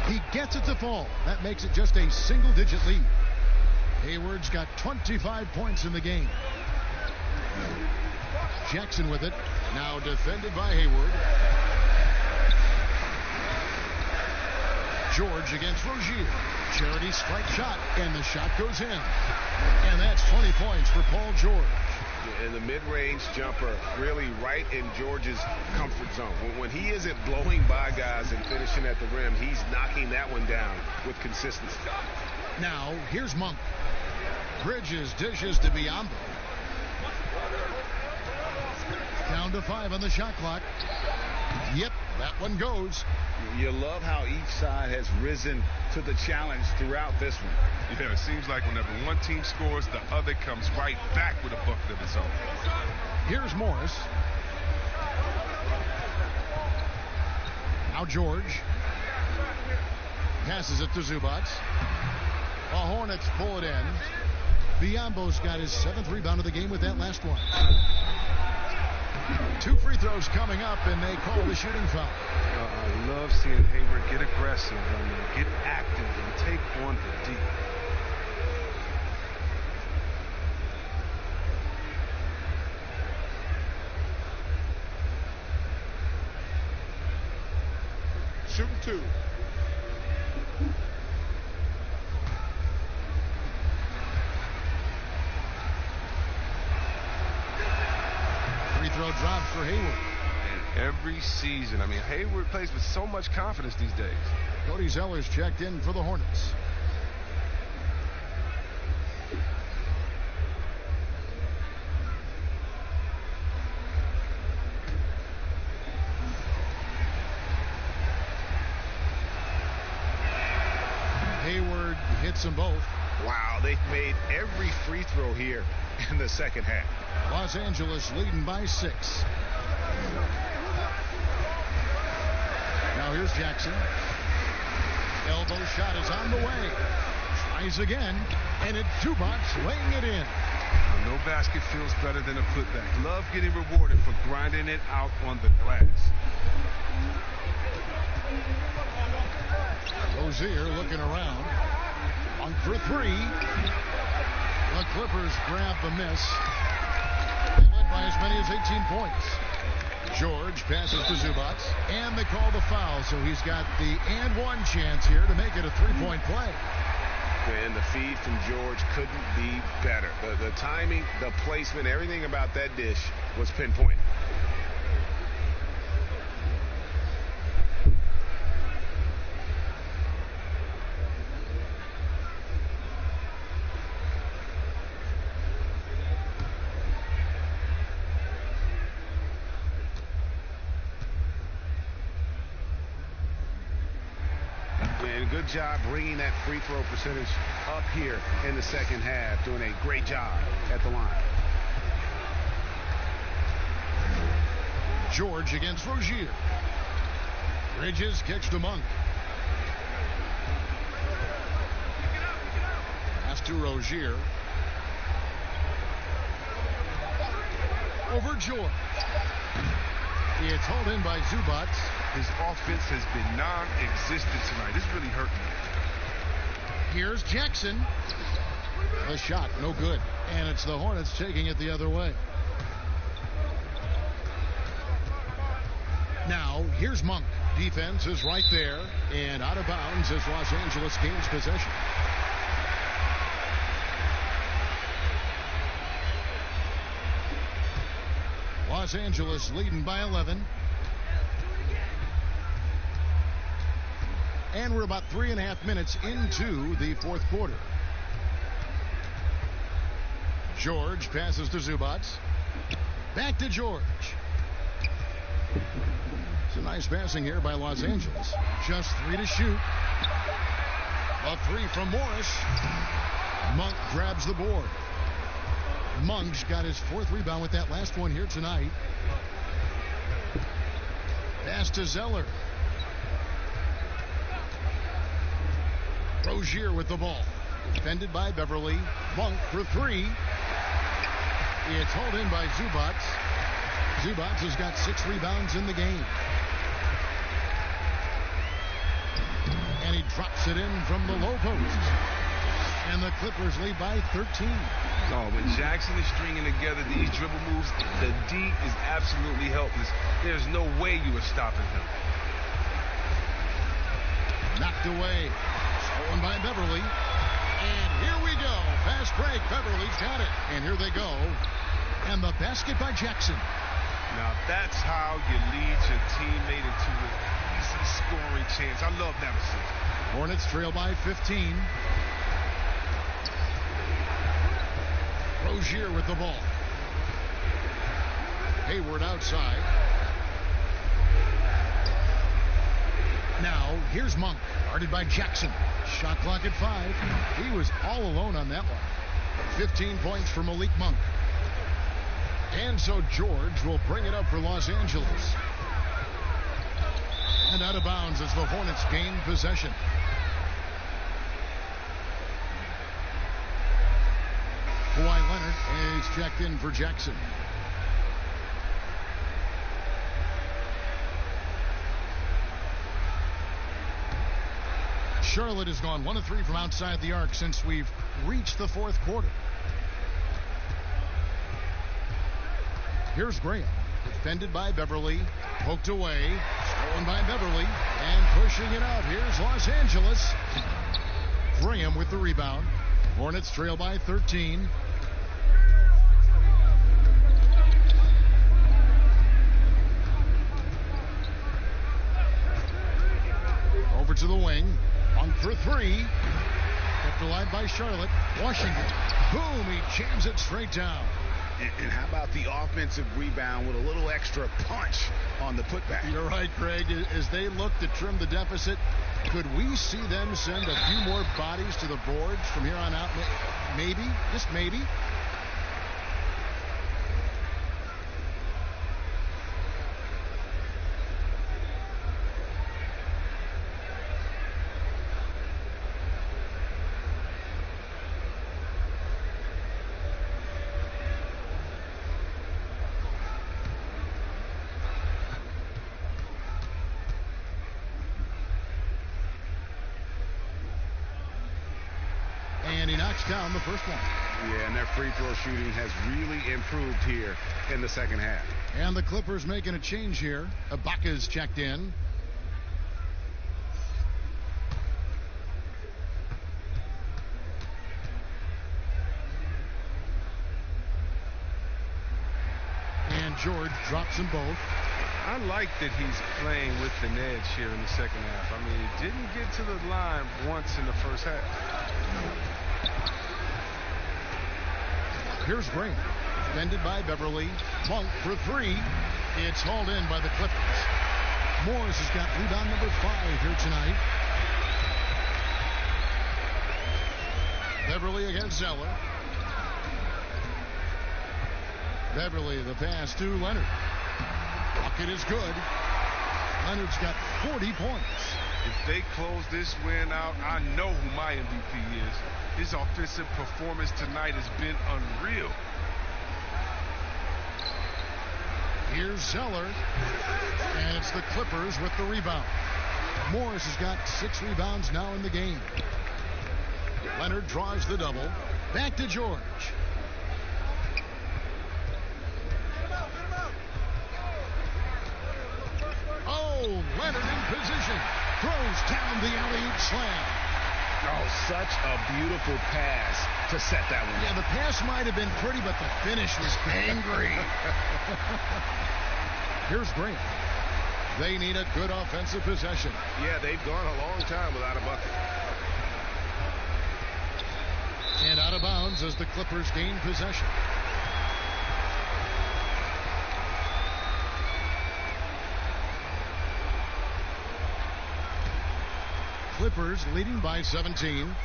He gets it to fall. That makes it just a single-digit lead. Hayward's got 25 points in the game. Jackson with it. Now defended by Hayward. George against Rozier. Charity strike shot, and the shot goes in. And that's 20 points for Paul George. And the mid-range jumper really right in George's comfort zone. When he isn't blowing by guys and finishing at the rim, he's knocking that one down with consistency. Now, here's Monk. Bridges dishes to Biyombo. Down to 5 on the shot clock. Yep, that one goes. You love how each side has risen to the challenge throughout this one. Yeah, it seems like whenever one team scores, the other comes right back with a bucket of its own. Here's Morris. Now George. Passes it to Zubac. The Hornets pull it in. Biyombo's got his 7th rebound of the game with that last one. 2 free throws coming up, and they call the shooting foul. I love seeing Hayward get aggressive and get active and take on the D. Shooting 2. Free throw drops for Hayward. And every season, I mean, Hayward plays with so much confidence these days. Cody Zeller's checked in for the Hornets. Hayward hits them both. Wow, they've made every free throw here in the second half. Los Angeles leading by 6. Now here's Jackson. Elbow shot is on the way. Tries again, and it's Zubac laying it in. No basket feels better than a putback. Love getting rewarded for grinding it out on the glass. Rozier looking around. On for 3. The Clippers grab the miss. They led by as many as 18 points. George passes to Zubac, and they call the foul, so he's got the and one chance here to make it a 3-point play. And the feed from George couldn't be better. The timing, the placement, everything about that dish was pinpoint. Good job bringing that free throw percentage up here in the second half. Doing a great job at the line. George against Rozier. Bridges kicks to Monk. Pass to Rozier. Over George. It's hauled in by Zubac. His offense has been non-existent tonight. This really hurt me. Here's Jackson. The shot, no good. And it's the Hornets taking it the other way. Now, here's Monk. Defense is right there. And out of bounds as Los Angeles gains possession. Los Angeles leading by 11. And we're about 3.5 minutes into the fourth quarter. George passes to Zubac. Back to George. It's a nice passing here by Los Angeles. Just 3 to shoot. A 3 from Morris. Monk grabs the board. Monk's got his 4th rebound with that last one here tonight. Pass to Zeller. Rozier with the ball. Defended by Beverly. Monk for 3. It's hauled in by Zubac. Zubac has got 6 rebounds in the game. And he drops it in from the low post. And the Clippers lead by 13. Oh, when Jackson is stringing together these dribble moves, the D is absolutely helpless. There's no way you are stopping him. Knocked away. Stolen by Beverly. And here we go. Fast break. Beverly's got it. And here they go. And the basket by Jackson. Now that's how you lead your teammate into an easy scoring chance. I love that assist. Hornets trail by 15. Rozier with the ball. Hayward outside. Now here's Monk, guarded by Jackson. Shot clock at 5. He was all alone on that one. 15 points for Malik Monk. And so George will bring it up for Los Angeles. And out of bounds as the Hornets gain possession. Kawhi Leonard is checked in for Jackson. Charlotte has gone 1 of 3 from outside the arc since we've reached the fourth quarter. Here's Graham, defended by Beverly, poked away, stolen by Beverly, and pushing it out. Here's Los Angeles. Graham with the rebound. Hornets trail by 13. Over to the wing. On for 3. Kept alive by Charlotte. Washington. Boom, he jams it straight down. And how about the offensive rebound with a little extra punch on the putback? You're right, Craig. As they look to trim the deficit, could we see them send a few more bodies to the boards from here on out? Maybe, just maybe. And he knocks down the first one. Yeah, and their free throw shooting has really improved here in the second half. And the Clippers making a change here. Ibaka's checked in. And George drops them both. I like that he's playing with an edge here in the second half. I mean, he didn't get to the line once in the first half. Here's Graham, defended by Beverly. Monk for 3. It's hauled in by the Clippers. Morris has got rebound number 5 here tonight. Beverly against Zeller. Beverly, the pass to Leonard. Bucket is good. Leonard's got 40 points. If they close this win out, I know who my MVP is. His offensive performance tonight has been unreal. Here's Zeller. And it's the Clippers with the rebound. Morris has got 6 rebounds now in the game. Leonard draws the double. Back to George. Oh, Leonard in position. Throws down the alley-oop slam. Oh, such a beautiful pass to set that one. Yeah, the pass might have been pretty, but the finish was angry. Here's Graham. They need a good offensive possession. Yeah, they've gone a long time without a bucket. And out of bounds as the Clippers gain possession. Clippers leading by 17.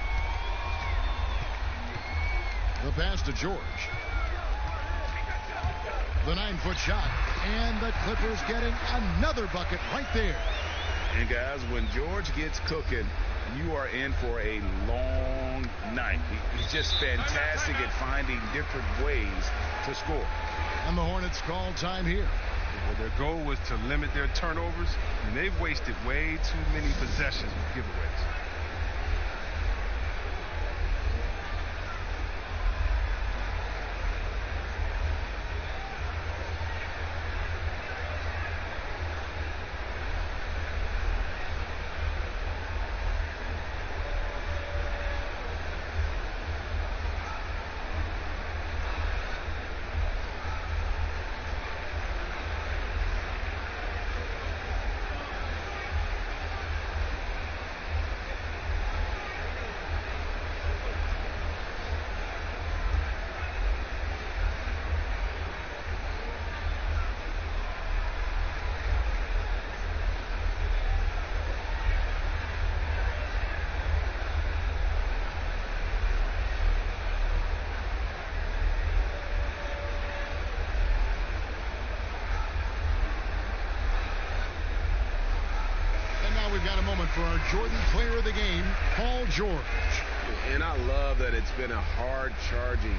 The pass to George. The 9-foot shot. And the Clippers getting another bucket right there. And guys, when George gets cooking, you are in for a long night. He's just fantastic at finding different ways to score. And the Hornets call time here. Well, their goal was to limit their turnovers, and they've wasted way too many possessions with giveaways. We've got a moment for our Jordan player of the game, Paul George. And I love that it's been a hard-charging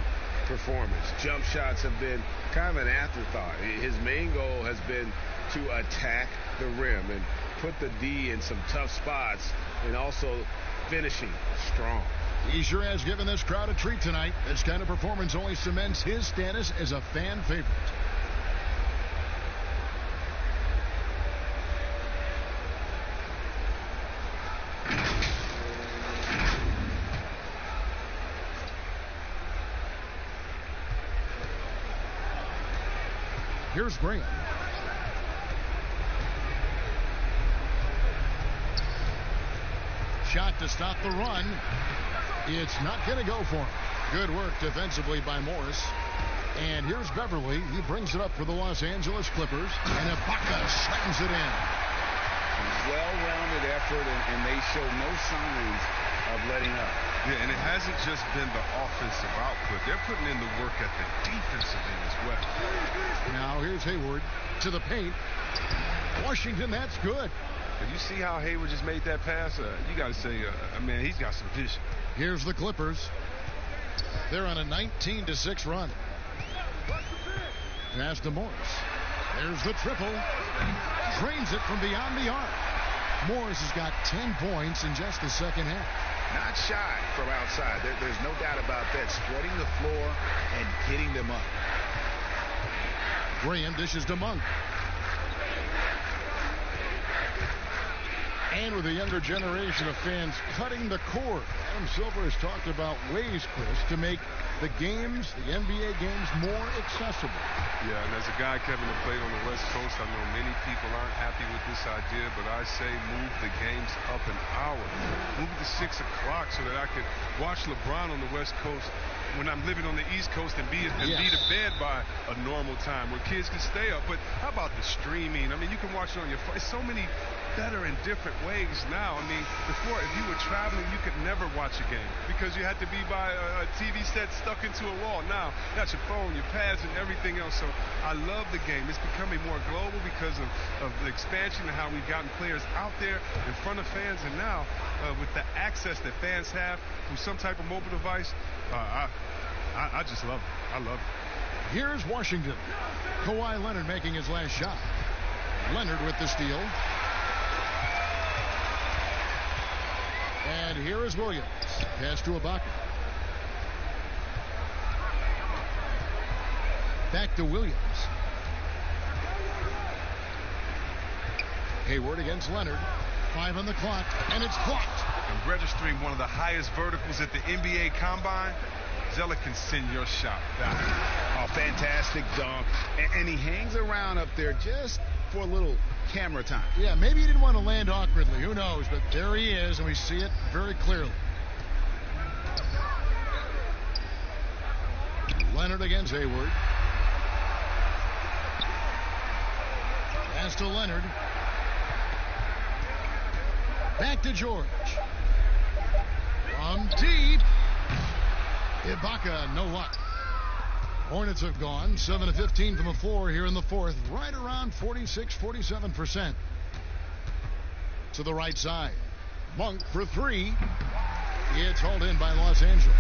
performance. Jump shots have been kind of an afterthought. His main goal has been to attack the rim and put the D in some tough spots and also finishing strong. He sure has given this crowd a treat tonight. This kind of performance only cements his status as a fan favorite. Here's Graham. Shot to stop the run. It's not going to go for him. Good work defensively by Morris. And here's Beverly. He brings it up for the Los Angeles Clippers. And Ibaka slams it in. Well-rounded effort, and they show no signs of letting up. Yeah, and it hasn't just been the offensive output. They're putting in the work at the defensive end as well. Now here's Hayward to the paint. Washington, that's good. Did you see how Hayward just made that pass? You got to say, man, he's got some vision. Here's the Clippers. They're on a 19-6 run. Pass to Morris. There's the triple. Drains it from beyond the arc. Morris has got 10 points in just the second half. Not shy from outside. There's no doubt about that. Spreading the floor and getting them up. Graham dishes to Monk. And with a younger generation of fans cutting the cord, Adam Silver has talked about ways, Chris, to make the games, the NBA games, more accessible. Yeah, and as a guy, Kevin, that played on the West Coast, I know many people aren't happy with this idea, but I say move the games up an hour. Move it to 6 o'clock so that I could watch LeBron on the West Coast when I'm living on the East Coast and be to bed by a normal time where kids can stay up. But how about the streaming? I mean, you can watch it on your phone. It's so many better and different ways now. I mean, before, if you were traveling, you could never watch a game because you had to be by a TV set stuck into a wall. Now, you got your phone, your pads, and everything else. So I love the game. It's becoming more global because of the expansion and how we've gotten players out there in front of fans. And now, with the access that fans have through some type of mobile device, I just love it. I love it. Here's Washington. Kawhi Leonard making his last shot. Leonard with the steal. And here is Williams. Pass to Ibaka. Back to Williams. Hayward against Leonard. 5 on the clock, and it's blocked. And registering one of the highest verticals at the NBA Combine, Zeller can send your shot back. Oh, fantastic dunk. And he hangs around up there just for a little camera time. Yeah, maybe he didn't want to land awkwardly. Who knows? But there he is, and we see it very clearly. Leonard against Hayward. Pass to Leonard. Back to George. From deep. Ibaka, no luck. Hornets have gone 7 of 15 from the floor here in the fourth, right around 46-47%. To the right side. Monk for three. It's hauled in by Los Angeles.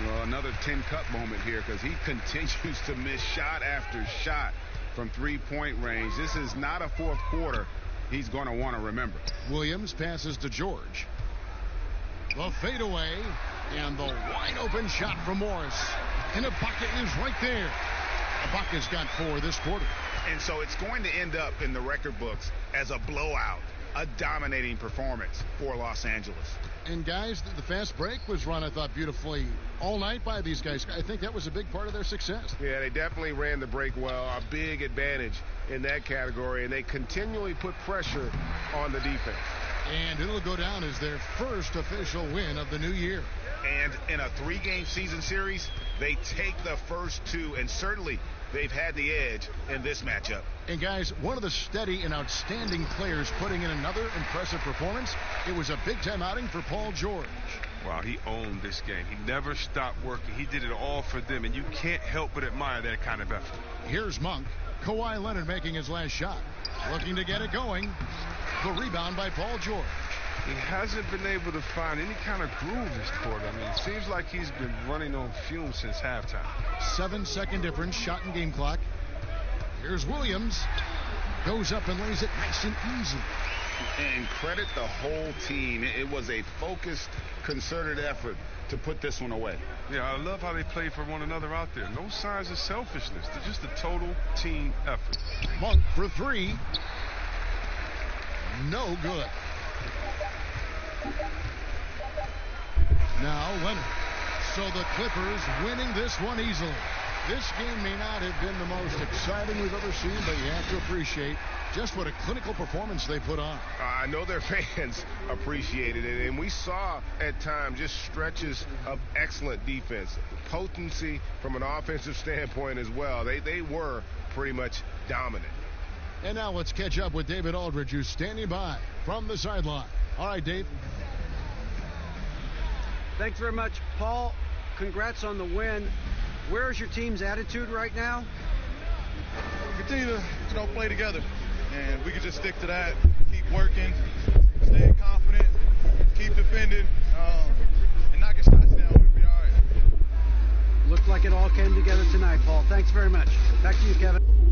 Well, another 10-cut moment here because he continues to miss shot after shot from three-point range. This is not a fourth quarter he's going to want to remember. Williams passes to George. The fadeaway and the wide open shot from Morris. And Ibaka is right there. Ibaka's got 4 this quarter. And so it's going to end up in the record books as a blowout, a dominating performance for Los Angeles. And guys, the fast break was run, I thought, beautifully all night by these guys. I think that was a big part of their success. Yeah, they definitely ran the break well. A big advantage in that category, and they continually put pressure on the defense. And it'll go down as their first official win of the new year. And in a 3-game season series, they take the first 2, and certainly they've had the edge in this matchup. And guys, one of the steady and outstanding players putting in another impressive performance. It was a big-time outing for Paul George. Wow, he owned this game. He never stopped working. He did it all for them, and you can't help but admire that kind of effort. Here's Monk. Kawhi Leonard making his last shot. Looking to get it going. The rebound by Paul George. He hasn't been able to find any kind of groove this quarter. I mean, it seems like he's been running on fumes since halftime. 7-second difference, shot and game clock. Here's Williams. Goes up and lays it nice and easy. And credit the whole team. It was a focused, concerted effort to put this one away. Yeah, I love how they play for one another out there. No signs of selfishness. They're just a total team effort. Monk for three. No good. Now Leonard. So the Clippers winning this one easily. This game may not have been the most exciting we've ever seen, but you have to appreciate just what a clinical performance they put on. I know their fans appreciated it, and we saw at times just stretches of excellent defense. Potency from an offensive standpoint as well. They were pretty much dominant. And now let's catch up with David Aldridge, who's standing by from the sideline. All right, Dave. Thanks very much, Paul. Congrats on the win. Where's your team's attitude right now? Continue to play together, and we can just stick to that. Keep working, stay confident, keep defending, and knocking shots down. We'll be all right. Looked like it all came together tonight, Paul. Thanks very much. Back to you, Kevin.